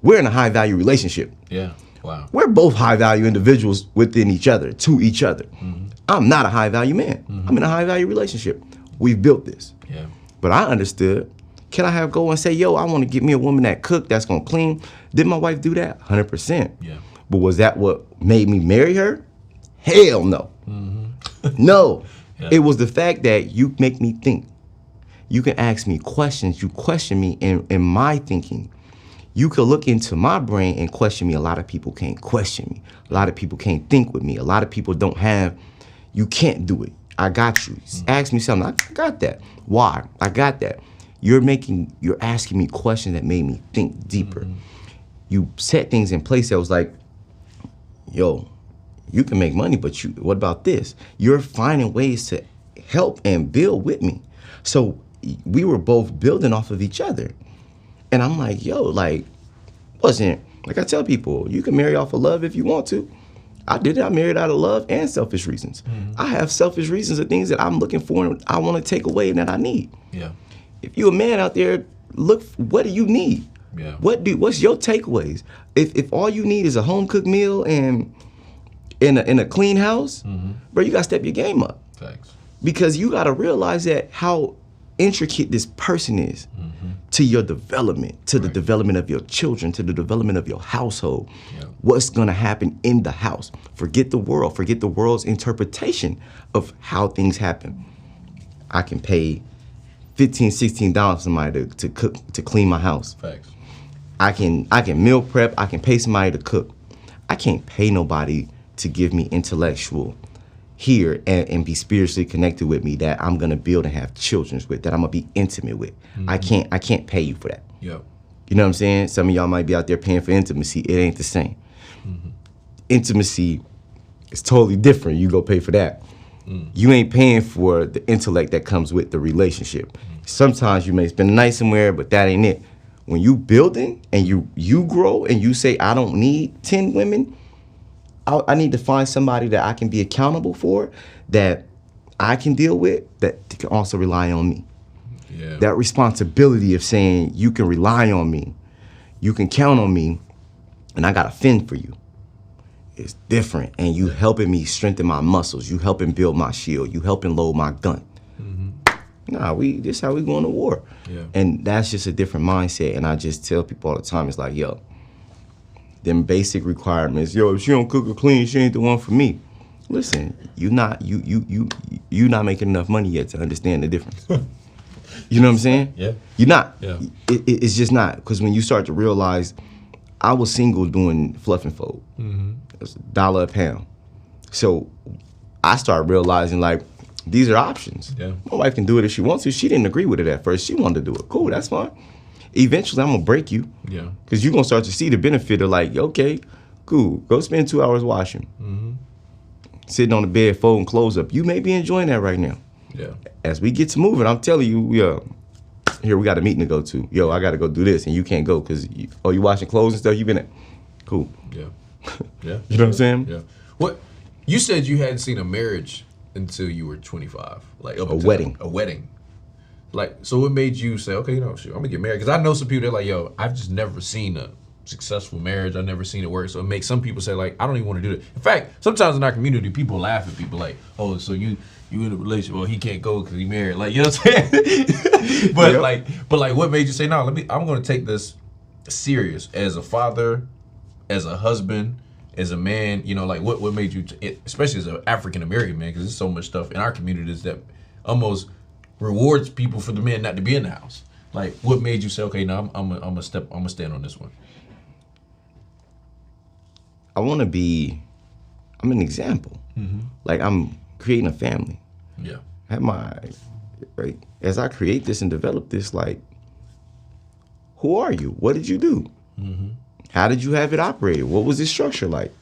[SPEAKER 1] We're in a high value relationship.
[SPEAKER 2] Yeah. Wow.
[SPEAKER 1] We're both high value individuals within each other, to each other. I'm not a high value man. I'm in a high value relationship. We've built this.
[SPEAKER 2] Yeah.
[SPEAKER 1] But I understood, can I go and say, yo, I want to get me a woman that cook, that's going to clean? Did my wife do that? 100%.
[SPEAKER 2] Yeah.
[SPEAKER 1] But was that what made me marry her? Hell no. No.
[SPEAKER 2] Yeah.
[SPEAKER 1] It was the fact that you make me think. You can ask me questions. You question me in my thinking. You could look into my brain and question me. A lot of people can't question me. A lot of people can't think with me. A lot of people don't have, you can't do it. I got you. Ask me something. I got that. Why? I got that. You're asking me questions that made me think deeper. You set things in place that was like, yo, you can make money, but what about this? You're finding ways to help and build with me. So we were both building off of each other. And I'm like, yo, like, wasn't, like I tell people, you can marry off of love if you want to. I did it. I married out of love and selfish reasons. I have selfish reasons of things that I'm looking for and I want to take away and that I need.
[SPEAKER 2] Yeah.
[SPEAKER 1] If you're a man out there, look, what do you need?
[SPEAKER 2] Yeah.
[SPEAKER 1] What's your takeaways? If all you need is a home cooked meal and in a clean house, bro, you gotta step your game up.
[SPEAKER 2] Thanks.
[SPEAKER 1] Because you gotta realize that how intricate this person is to your development, to the development of your children, to the development of your household.
[SPEAKER 2] Yeah.
[SPEAKER 1] What's gonna happen in the house? Forget the world. Forget the world's interpretation of how things happen. I can pay $15, $16 for somebody to cook, to clean my house.
[SPEAKER 2] Facts.
[SPEAKER 1] I can meal prep. I can pay somebody to cook. I can't pay nobody to give me intellectual here and be spiritually connected with me that I'm gonna build and have children with, that I'm gonna be intimate with. I can't pay you for that.
[SPEAKER 2] Yep.
[SPEAKER 1] You know what I'm saying? Some of y'all might be out there paying for intimacy. It ain't the same. Intimacy is totally different. You go pay for that. You ain't paying for the intellect that comes with the relationship. Sometimes you may spend a night somewhere, but that ain't it. When you building and you grow and you say, I don't need 10 women, I need to find somebody that I can be accountable for, that I can deal with, that can also rely on me.
[SPEAKER 2] Yeah.
[SPEAKER 1] That responsibility of saying, you can rely on me, you can count on me, and I gotta fend for you. It's different, and you helping me strengthen my muscles, you helping build my shield, you helping load my gun. Nah, this is how we going to war.
[SPEAKER 2] Yeah.
[SPEAKER 1] And that's just a different mindset, and I just tell people all the time, it's like, yo, them basic requirements, yo, if she don't cook or clean, she ain't the one for me. Listen, you not making enough money yet to understand the difference. You know what I'm saying?
[SPEAKER 2] Yeah.
[SPEAKER 1] You're not.
[SPEAKER 2] Yeah.
[SPEAKER 1] It's just not. Because when you start to realize, I was single doing fluff and fold. It was $1 a pound. So I started realizing, like, these are options.
[SPEAKER 2] Yeah.
[SPEAKER 1] My wife can do it if she wants to. She didn't agree with it at first. She wanted to do it. Cool, that's fine. Eventually, I'm going to break you.
[SPEAKER 2] Yeah.
[SPEAKER 1] Because you're going to start to see the benefit of, like, okay, cool, go spend 2 hours washing. Sitting on the bed, folding clothes up. You may be enjoying that right now.
[SPEAKER 2] Yeah.
[SPEAKER 1] As we get to moving, I'm telling you, here we got a meeting to go to. Yo, I got to go do this, and you can't go because, you washing clothes and stuff? You been at? Cool.
[SPEAKER 2] Yeah. Yeah.
[SPEAKER 1] You know what I'm saying?
[SPEAKER 2] Yeah. What? You said you hadn't seen a marriage until you were 25. Like
[SPEAKER 1] A wedding.
[SPEAKER 2] A wedding. Like, so what made you say, okay, shoot, I'm gonna get married? Because I know some people, they're like, yo, I've just never seen a successful marriage. I've never seen it work. So it makes some people say, like, I don't even want to do it. In fact, sometimes in our community, people laugh at people like, oh, so you in a relationship? Well, he can't go because he married. Like, you know what I'm saying? but what made you say, no? I'm gonna take this serious as a father, as a husband, as a man. You know, like what made you, especially as an African American man, because there's so much stuff in our communities that almost rewards people for the men not to be in the house. Like, what made you say, okay, now I'm gonna stand on this one?
[SPEAKER 1] I'm an example. Like, I'm creating a family.
[SPEAKER 2] Yeah.
[SPEAKER 1] As I create this and develop this, like, Who are you? What did you do? How did you have it operated? What was its structure like?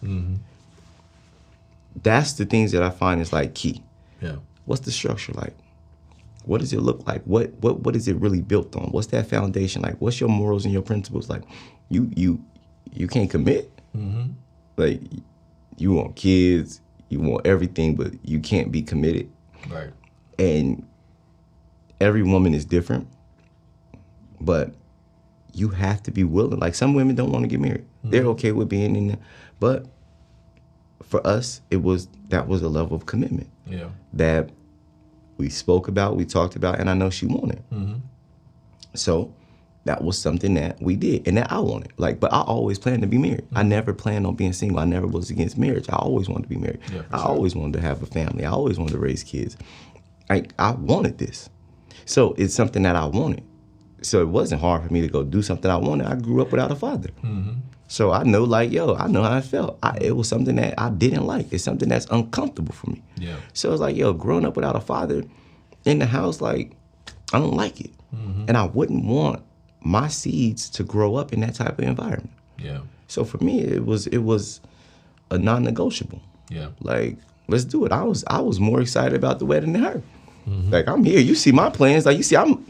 [SPEAKER 1] That's the things that I find is like key.
[SPEAKER 2] Yeah.
[SPEAKER 1] What's the structure like? What does it look like? What is it really built on? What's that foundation like? What's your morals and your principles like? You can't commit. Like, you want kids, you want everything, but you can't be committed.
[SPEAKER 2] Right.
[SPEAKER 1] And every woman is different, but you have to be willing. Like, some women don't want to get married. They're okay with being in there. But for us, that was a level of commitment.
[SPEAKER 2] Yeah.
[SPEAKER 1] That we spoke about, we talked about, and I know she wanted. So that was something that we did and that I wanted. Like, but I always planned to be married. I never planned on being single. I never was against marriage. I always wanted to be married.
[SPEAKER 2] Yeah,
[SPEAKER 1] I always wanted to have a family. I always wanted to raise kids. I wanted this. So it's something that I wanted. So it wasn't hard for me to go do something I wanted. I grew up without a father. So I know, like, I know how it felt. It was something that I didn't like. It's something that's uncomfortable for me.
[SPEAKER 2] Yeah.
[SPEAKER 1] So it's like, growing up without a father in the house, like, I don't like it. And I wouldn't want my seeds to grow up in that type of environment.
[SPEAKER 2] Yeah.
[SPEAKER 1] So for me, it was a non-negotiable.
[SPEAKER 2] Yeah.
[SPEAKER 1] Like, let's do it. I was more excited about the wedding than her. Like, I'm here. You see my plans. Like, you see, I'm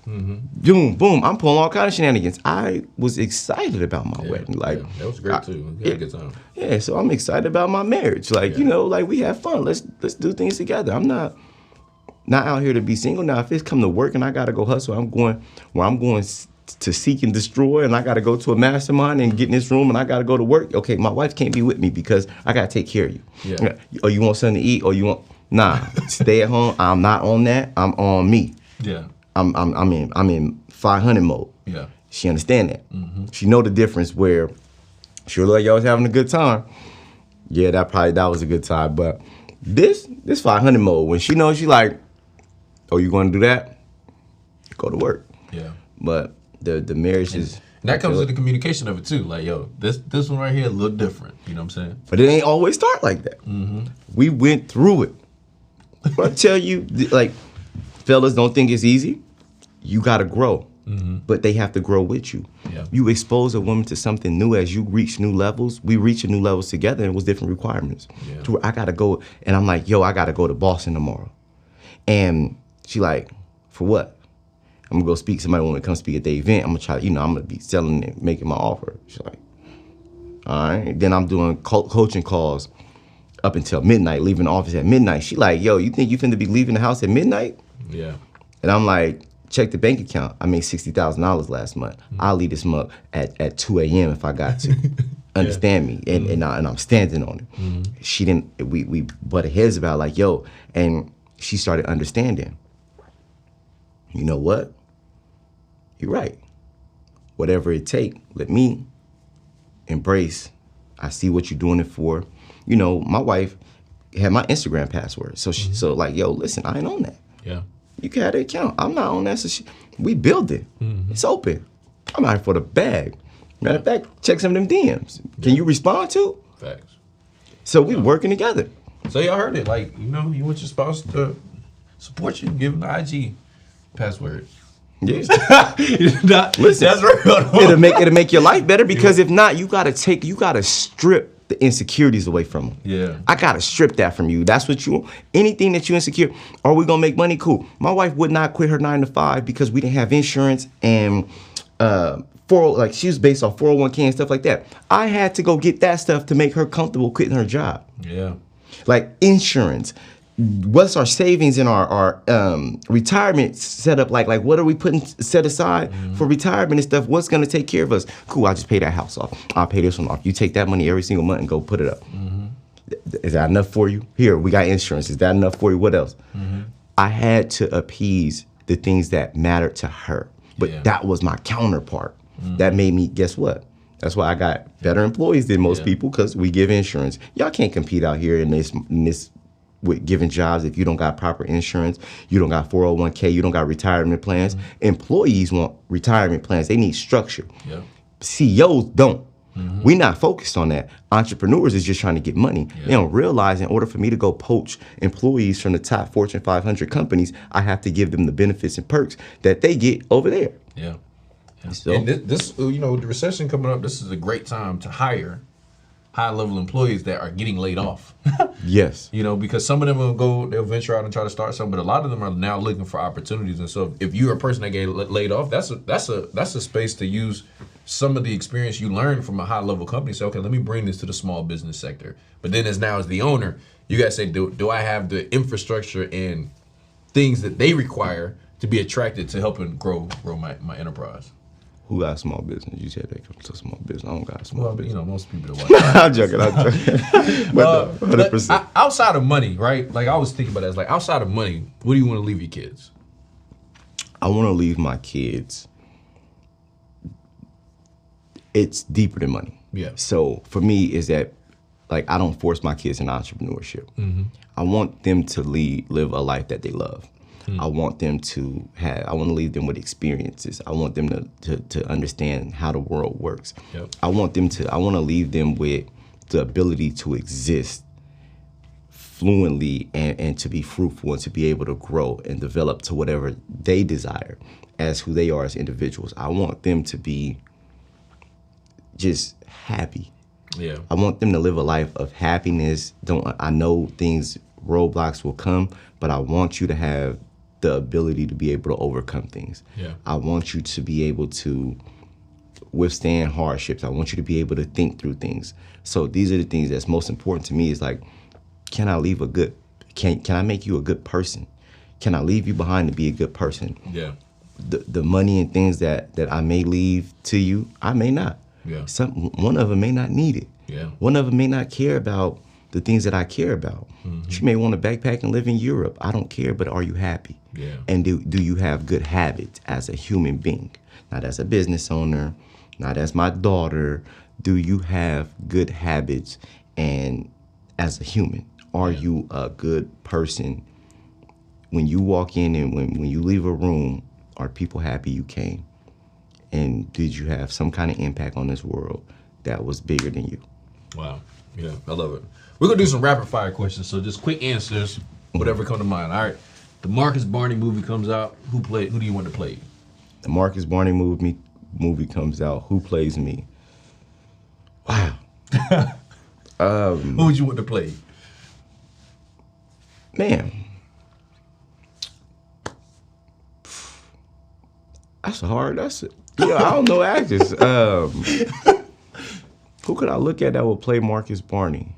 [SPEAKER 1] boom, boom. I'm pulling all kinds of shenanigans. I was excited about my wedding. Like,
[SPEAKER 2] that was great too. We had a good time.
[SPEAKER 1] Yeah, so I'm excited about my marriage. Like, like, we have fun. Let's do things together. I'm not out here to be single. Now, if it's come to work and I gotta go hustle, I'm going to seek and destroy, and I gotta go to a mastermind and get in this room, and I gotta go to work. Okay, my wife can't be with me because I gotta take care of you.
[SPEAKER 2] Yeah.
[SPEAKER 1] Or you want something to eat, or you want stay at home. I'm not on that. I'm on me.
[SPEAKER 2] Yeah.
[SPEAKER 1] I'm in 500 mode. Yeah. She understand that. She know the difference where she look like y'all was having a good time. Yeah, that was a good time. But this 500 mode, when she knows, she like, oh, you gonna do that? Go to work. Yeah. But the marriage is.
[SPEAKER 2] And that comes with the communication of it too. Like, this one right here look different. You know what I'm saying?
[SPEAKER 1] But it ain't always start like that. We went through it. I tell you, like, fellas, don't think it's easy. You gotta grow. But they have to grow with you. Yeah. You expose a woman to something new as you reach new levels. We reach new levels together, and it was different requirements. Yeah. To where I gotta go, and I'm like, I gotta go to Boston tomorrow. And she like, for what? I'm gonna go speak to somebody when it comes to speak at the event. I'm gonna try, I'm gonna be selling it, making my offer. She's like, all right. Then I'm doing coaching calls up until midnight, leaving the office at midnight. She like, you think you finna be leaving the house at midnight? Yeah. And I'm like, check the bank account. I made $60,000 last month. I'll leave this month at 2 a.m. if I got to. Understand me? And I'm standing on it. She didn't, we butted heads about like, and she started understanding. You know what? You're right. Whatever it take, let me embrace. I see what you're doing it for. My wife had my Instagram password. So so like, listen, I ain't on that. Yeah. You can have the account. I'm not on that. So we build it. It's open. I'm out here for the bag. Matter of fact, check some of them DMs. Can you respond to? Facts. So we working together.
[SPEAKER 2] So y'all heard it. Like, you want your spouse to support you, give them the IG password.
[SPEAKER 1] Yeah. Listen, that's real. It'll make your life better, because if not, you gotta strip the insecurities away from them. Yeah. I gotta strip that from you. That's what anything that you insecure. Are we gonna make money? Cool. My wife would not quit her 9 to 5 because we didn't have insurance and she was based off 401k and stuff like that. I had to go get that stuff to make her comfortable quitting her job. Yeah. Like insurance. What's our savings in our retirement set up like what are we putting set aside for retirement and stuff? What's gonna take care of us? Cool, I'll just pay that house off. I'll pay this one off. You take that money every single month and go put it up. Is that enough for you? Here, we got insurance. Is that enough for you? What else? I had to appease the things that mattered to her. But that was my counterpart. That made me, guess what? That's why I got better employees than most people, because we give insurance. Y'all can't compete out here in this with giving jobs if you don't got proper insurance, you don't got 401k, you don't got retirement plans. Employees want retirement plans. They need structure. Yeah. CEOs don't. We're not focused on that. Entrepreneurs is just trying to get money. They don't realize in order for me to go poach employees from the top Fortune 500 companies, I have to give them the benefits and perks that they get over there.
[SPEAKER 2] Yeah.
[SPEAKER 1] So,
[SPEAKER 2] and this, you know, the recession coming up, this is a great time to hire high-level employees that are getting laid off.
[SPEAKER 1] yes.
[SPEAKER 2] You know, because some of them they'll venture out and try to start something, but a lot of them are now looking for opportunities. And so, if you're a person that get laid off, that's a space to use some of the experience you learned from a high-level company. Say, okay, let me bring this to the small business sector. But then, as the owner, you gotta say, do I have the infrastructure and things that they require to be attracted to helping grow my enterprise?
[SPEAKER 1] Who got a small business? You said they come to a small business. I don't got a small business.
[SPEAKER 2] You know, most people don't want
[SPEAKER 1] I'm joking. But 100%.
[SPEAKER 2] Outside of money, right? Like I was thinking about that. It's like outside of money, what do you want to leave your kids?
[SPEAKER 1] I want to leave my kids. It's deeper than money.
[SPEAKER 2] Yeah.
[SPEAKER 1] So for me, is that like I don't force my kids in entrepreneurship. Mm-hmm. I want them to live a life that they love. I want them to I want to leave them with experiences. I want them to understand how the world works.
[SPEAKER 2] Yep.
[SPEAKER 1] I want to leave them with the ability to exist fluently and to be fruitful and to be able to grow and develop to whatever they desire as who they are as individuals. I want them to be just happy.
[SPEAKER 2] Yeah.
[SPEAKER 1] I want them to live a life of happiness. I know roadblocks will come, but I want you to have the ability to be able to overcome things.
[SPEAKER 2] Yeah.
[SPEAKER 1] I want you to be able to withstand hardships. I want you to be able to think through things. So these are the things that's most important to me is like, can I make you a good person? Can I leave you behind to be a good person?
[SPEAKER 2] Yeah.
[SPEAKER 1] The money and things that I may leave to you, I may not.
[SPEAKER 2] Yeah.
[SPEAKER 1] One of them may not need it.
[SPEAKER 2] Yeah.
[SPEAKER 1] One of them may not care about the things that I care about. Mm-hmm. You may want to backpack and live in Europe. I don't care, but are you happy?
[SPEAKER 2] Yeah.
[SPEAKER 1] And do you have good habits as a human being? Not as a business owner, not as my daughter. Do you have good habits and as a human? Are you a good person? When you walk in and when you leave a room, are people happy you came? And did you have some kind of impact on this world that was bigger than you?
[SPEAKER 2] Wow. Yeah, I love it. We're going to do some rapid fire questions, so just quick answers, whatever come to mind. All right. The Marcus Barney movie comes out. Who do you want to play?
[SPEAKER 1] The Marcus Barney movie comes out. Who plays me? Wow.
[SPEAKER 2] Who would you want to play?
[SPEAKER 1] Man. I don't know actors. Who could I look at that would play Marcus Barney?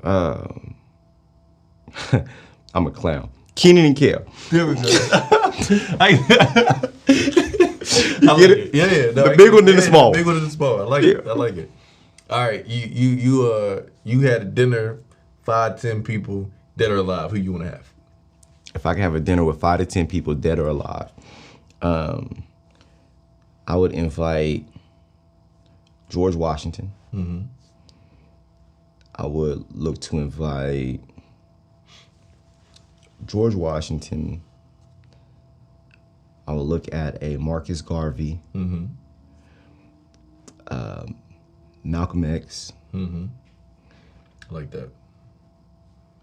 [SPEAKER 1] I'm a clown. Keenan and Kel.
[SPEAKER 2] There we go.
[SPEAKER 1] Get it?
[SPEAKER 2] Yeah.
[SPEAKER 1] No, the big one and the small.
[SPEAKER 2] Big one and the small. I like it. All right, you had a dinner, 5, 10 people, dead or alive. Who you want to have?
[SPEAKER 1] If I could have a dinner with 5 to 10 people, dead or alive, I would invite George Washington. Mm-hmm. I would look to invite George Washington. I would look at a Marcus Garvey, mm-hmm. Malcolm X.
[SPEAKER 2] Mm-hmm. I like that.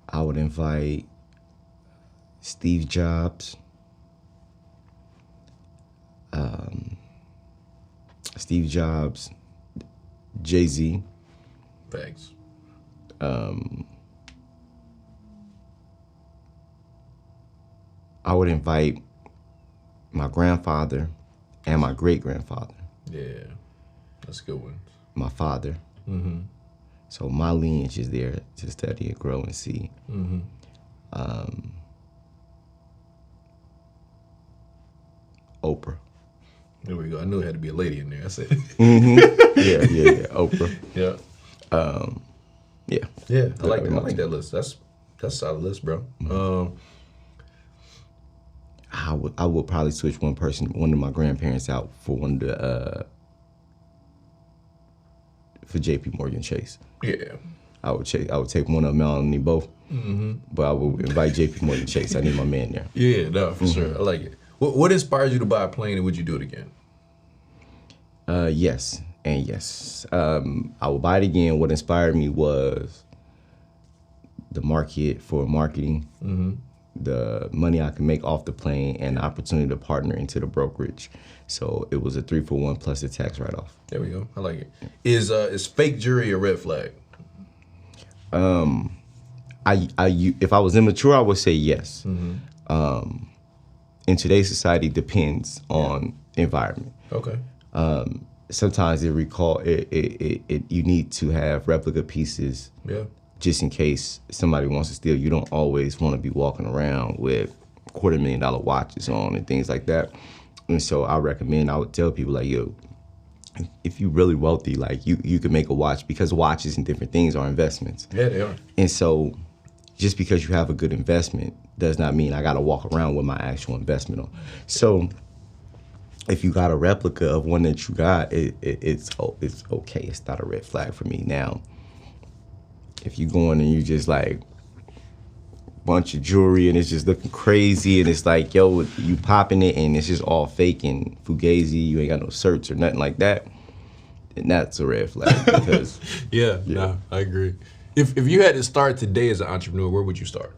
[SPEAKER 1] I would invite Steve Jobs. Steve Jobs, Jay-Z.
[SPEAKER 2] Thanks.
[SPEAKER 1] I would invite my grandfather and my great-grandfather.
[SPEAKER 2] Yeah, that's a good one.
[SPEAKER 1] My father.
[SPEAKER 2] Mm-hmm.
[SPEAKER 1] So my lineage is there to study and grow and see.
[SPEAKER 2] Mm-hmm.
[SPEAKER 1] Oprah.
[SPEAKER 2] There we go. I knew it had to be a lady in there. I said.
[SPEAKER 1] Mm-hmm. Yeah. Oprah.
[SPEAKER 2] Yeah.
[SPEAKER 1] Yeah.
[SPEAKER 2] Yeah. I like that list. That's a solid list, bro.
[SPEAKER 1] Mm-hmm. I would probably switch one of my grandparents out for one of the for JP Morgan Chase.
[SPEAKER 2] Yeah.
[SPEAKER 1] I would take one of them out. I don't need both. Mm-hmm. But I would invite JP Morgan Chase. I need my man there.
[SPEAKER 2] Yeah, no, for sure. I like it. What inspires you to buy a plane, and would you do it again?
[SPEAKER 1] Yes and yes. I would buy it again. What inspired me was the market for marketing. Mm-hmm. the money I can make off the plane, and the opportunity to partner into the brokerage. So it was a 3-for-1 plus a tax write-off.
[SPEAKER 2] There we go. I like it. Is fake jewelry a red flag?
[SPEAKER 1] If I was immature, I would say yes. In today's society, depends on environment.
[SPEAKER 2] Okay.
[SPEAKER 1] Sometimes you need to have replica pieces.
[SPEAKER 2] Yeah.
[SPEAKER 1] Just in case somebody wants to steal. You don't always want to be walking around with $250,000 watches on and things like that. And so I would tell people like, yo, if you're really wealthy, like you can make a watch, because watches and different things are investments.
[SPEAKER 2] Yeah, they are.
[SPEAKER 1] And so just because you have a good investment does not mean I got to walk around with my actual investment on. So if you got a replica of one that you got, it's okay. It's not a red flag for me. Now, if you go in and you just like bunch of jewelry and it's just looking crazy and it's like, yo, you popping it and it's just all fake and fugazi, you ain't got no certs or nothing like that, then that's a red flag. Because
[SPEAKER 2] nah, I agree. If you had to start today as an entrepreneur, where would you start?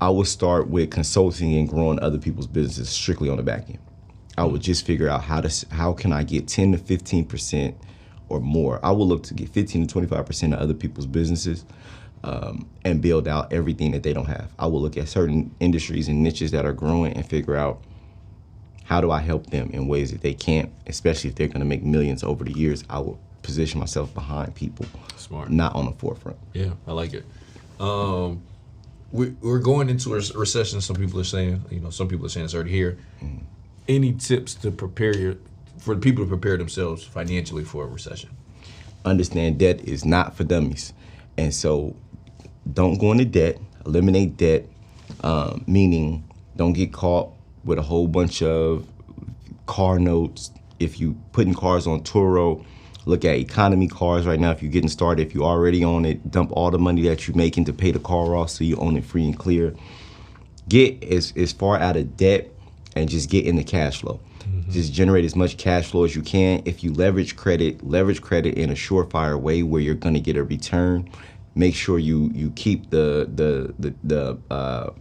[SPEAKER 1] I would start with consulting and growing other people's businesses strictly on the back end. I would just figure out how can I get 10 to 15% or more. I will look to get 15 to 25% of other people's businesses and build out everything that they don't have. I will look at certain industries and niches that are growing and figure out how do I help them in ways that they can't, especially if they're gonna make millions over the years. I will position myself behind people.
[SPEAKER 2] Smart.
[SPEAKER 1] Not on the forefront.
[SPEAKER 2] Yeah, I like it. We're going into a recession. Some people are saying, some people are saying it's already here. Any tips to for the people to prepare themselves financially for a recession?
[SPEAKER 1] Understand debt is not for dummies. And so don't go into debt, eliminate debt, meaning don't get caught with a whole bunch of car notes. If you putting cars on Turo, look at economy cars right now. If you're getting started, if you already own it, dump all the money that you're making to pay the car off so you own it free and clear. Get as far out of debt and just get into cash flow. Just generate as much cash flow as you can. If you leverage credit in a surefire way where you're gonna get a return. Make sure you keep the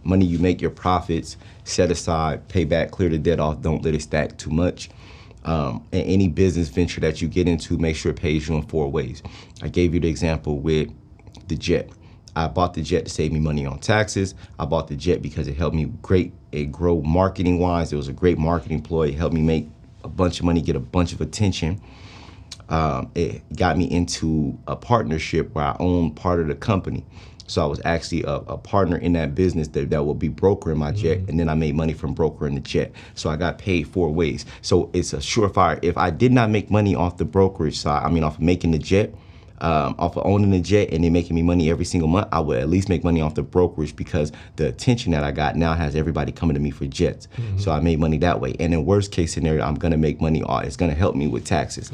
[SPEAKER 1] money you make, your profits, set aside, pay back, clear the debt off. Don't let it stack too much. And any business venture that you get into, make sure it pays you in 4 ways. I gave you the example with the jet. I bought the jet to save me money on taxes. I bought the jet because it helped me grow marketing-wise. It was a great marketing ploy. It helped me make a bunch of money, get a bunch of attention. It got me into a partnership where I own part of the company. So I was actually a partner in that business that will be brokering my jet, and then I made money from brokering the jet. So I got paid 4 ways. So it's a surefire. If I did not make money off the brokerage side, off of making the jet, off of owning the jet and then making me money every single month, I would at least make money off the brokerage because the attention that I got now has everybody coming to me for jets. So I made money that way. And in worst case scenario, I'm gonna make money it's gonna help me with taxes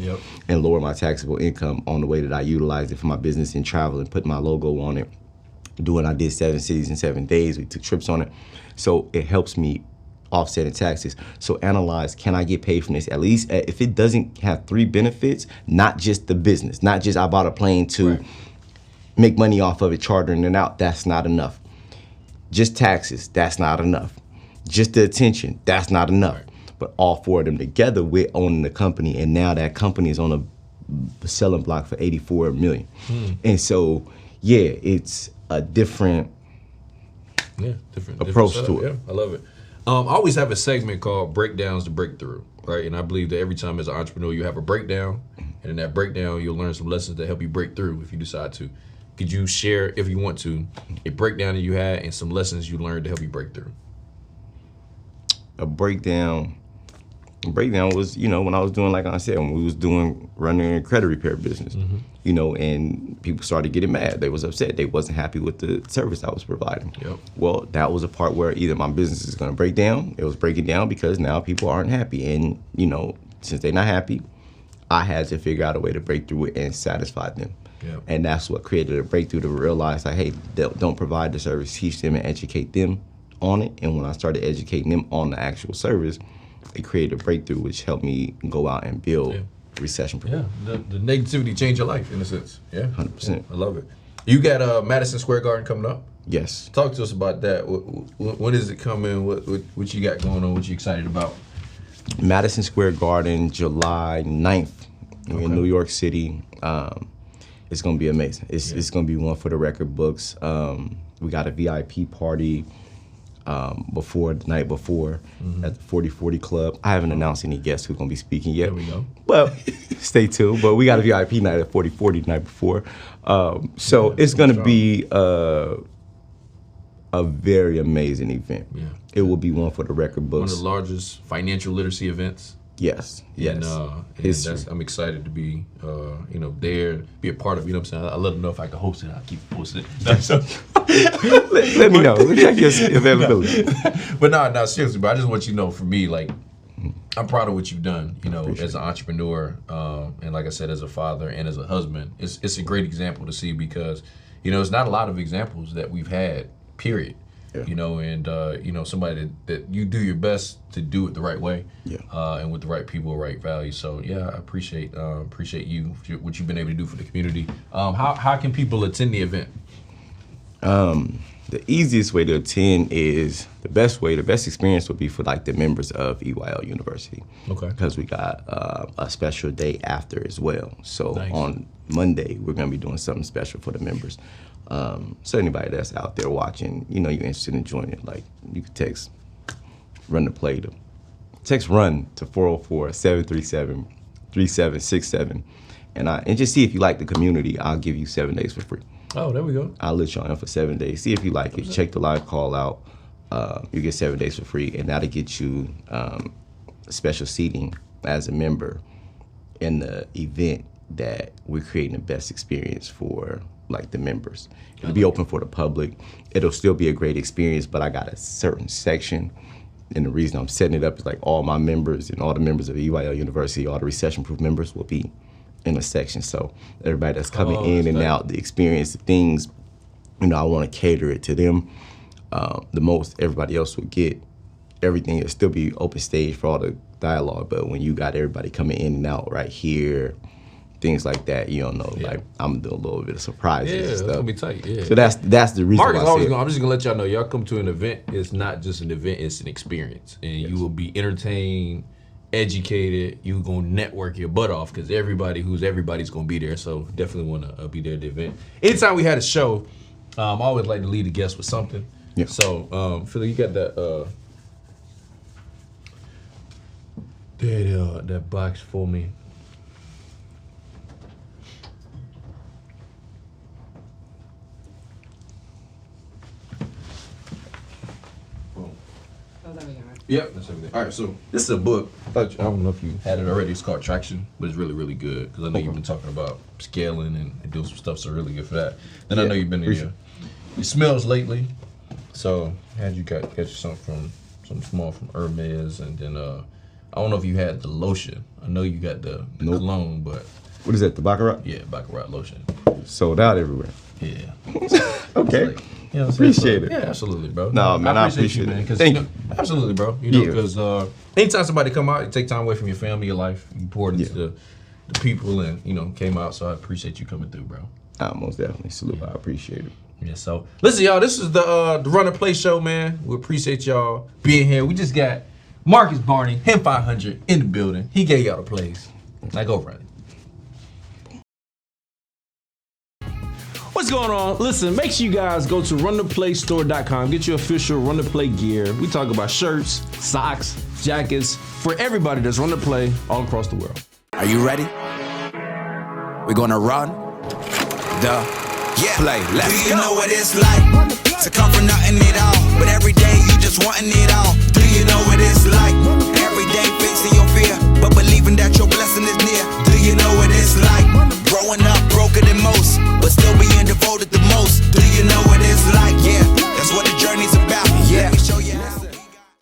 [SPEAKER 1] and lower my taxable income on the way that I utilize it for my business and travel and put my logo on it. I did 7 cities in 7 days. We took trips on it. So it helps me offsetting taxes. So analyze, can I get paid from this? At least if it doesn't have 3 benefits, not just the business, not just I bought a plane to make money off of it, chartering it out, that's not enough. Just taxes, that's not enough. Just the attention, that's not enough. But all 4 of them together, we're owning the company, and now that company is on a selling block for $84 million. And so, it's a different approach to it.
[SPEAKER 2] Yeah, I love it. I always have a segment called Breakdowns to Breakthrough, right? And I believe that every time as an entrepreneur, you have a breakdown, and in that breakdown, you'll learn some lessons that help you break through if you decide to. Could you share, if you want to, a breakdown that you had and some lessons you learned to help you break through?
[SPEAKER 1] A breakdown was, when I was doing, like I said, when we was running a credit repair business, and people started getting mad. They was upset. They wasn't happy with the service I was providing. Well, that was a part where either my business is gonna break down, it was breaking down because now people aren't happy. And, since they're not happy, I had to figure out a way to break through it and satisfy them. And that's what created a breakthrough to realize, like, hey, don't provide the service, teach them and educate them on it. And when I started educating them on the actual service, it created a breakthrough, which helped me go out and build Recession Proof.
[SPEAKER 2] The negativity changed your life in a sense.
[SPEAKER 1] 100%.
[SPEAKER 2] I love it. You got Madison Square Garden coming up.
[SPEAKER 1] Yes.
[SPEAKER 2] Talk to us about that. When is it coming? What you got going on? What you excited about?
[SPEAKER 1] Madison Square Garden, July 9th in New York City. It's going to be amazing. It's going to be one for the record books. We got a VIP party the night before at the 4040 Club. I haven't announced any guests who's going to be speaking yet.
[SPEAKER 2] There we go.
[SPEAKER 1] But stay tuned. But we got a VIP night at 4040 the night before. So it's going to be a very amazing event. Yeah. It will be one for the record books.
[SPEAKER 2] One of the largest financial literacy events.
[SPEAKER 1] Yes.
[SPEAKER 2] And I'm excited to be, there, be a part of. You know what I'm saying? I let them know if I can host it. I'll keep posting it. So,
[SPEAKER 1] let me know. Let me check your availability.
[SPEAKER 2] But no, seriously. But I just want you to know, for me, like, I'm proud of what you've done. You know, as an entrepreneur, and like I said, as a father and as a husband, it's a great example to see because, it's not a lot of examples that we've had. Period. Yeah. And somebody that you do your best to do it the right way, and with the right people, right values. So yeah, I appreciate you what you've been able to do for the community. How can people attend the event?
[SPEAKER 1] The easiest way to attend is the best experience would be for like the members of EYL University. Okay. Because we got a special day after as well. So on Monday we're gonna be doing something special for the members. So anybody that's out there watching, you're interested in joining, like you can text RUN to 404-737-3767 and just see if you like the community. I'll give you 7 days for free.
[SPEAKER 2] Oh, there we go.
[SPEAKER 1] I'll let you in for 7 days. See if you like it. Check the live call out. You get 7 days for free, and that'll get you special seating as a member in the event that we're creating the best experience for like the members. It'll be open for the public. It'll still be a great experience, but I got a certain section, and the reason I'm setting it up is like all my members and all the members of EYL University, all the Recession Proof members will be in a section. So everybody that's coming in and out, the experience, the things, I want to cater it to them the most. Everybody else will get everything. It'll still be open stage for all the dialogue, but when you got everybody coming in and out right here, things like that, like I'm doing a little bit of surprises and stuff.
[SPEAKER 2] That's gonna be tight. Yeah.
[SPEAKER 1] So that's the reason
[SPEAKER 2] Marcus
[SPEAKER 1] why
[SPEAKER 2] I'm just gonna let y'all know, y'all come to an event, it's not just an event, it's an experience. And you will be entertained, educated, you gonna network your butt off because everybody's gonna be there. So definitely wanna be there at the event. Anytime we had a show, I always like to lead the guest with something. Yeah. So Philly, you got that box for me. Yep, that's everything. All right, so this is a book. I don't know if you had it already. It's called Traction, but it's really, really good because I know you've been talking about scaling and doing some stuff, so really good for that. Then I know you've been in your smells lately, so had you got you something small from Hermes, and then I don't know if you had the lotion. I know you got the cologne, but
[SPEAKER 1] what is that? The Baccarat?
[SPEAKER 2] Yeah, Baccarat lotion.
[SPEAKER 1] Sold out everywhere.
[SPEAKER 2] Yeah.
[SPEAKER 1] Okay. Appreciate it.
[SPEAKER 2] Yeah, absolutely, bro.
[SPEAKER 1] No, man, I appreciate it. Thank you.
[SPEAKER 2] Absolutely, bro. Because anytime somebody come out, you take time away from your family, your life, you pour it into the people, and came out. So I appreciate you coming through, bro.
[SPEAKER 1] Most definitely. Salute. I appreciate it.
[SPEAKER 2] Yeah. So listen, y'all. This is the Run and Play show, man. We appreciate y'all being here. We just got Marcus Barney, him 500 in the building. He gave y'all the plays. Now go run it. What's going on? Listen, make sure you guys go to RunThePlayStore.com. Get your official Run the Play gear. We talk about shirts, socks, jackets for everybody that's Run the Play all across the world.
[SPEAKER 3] Are you ready? We're gonna run the play. Let's go. Do you know what it's like to come from nothing at all? But every day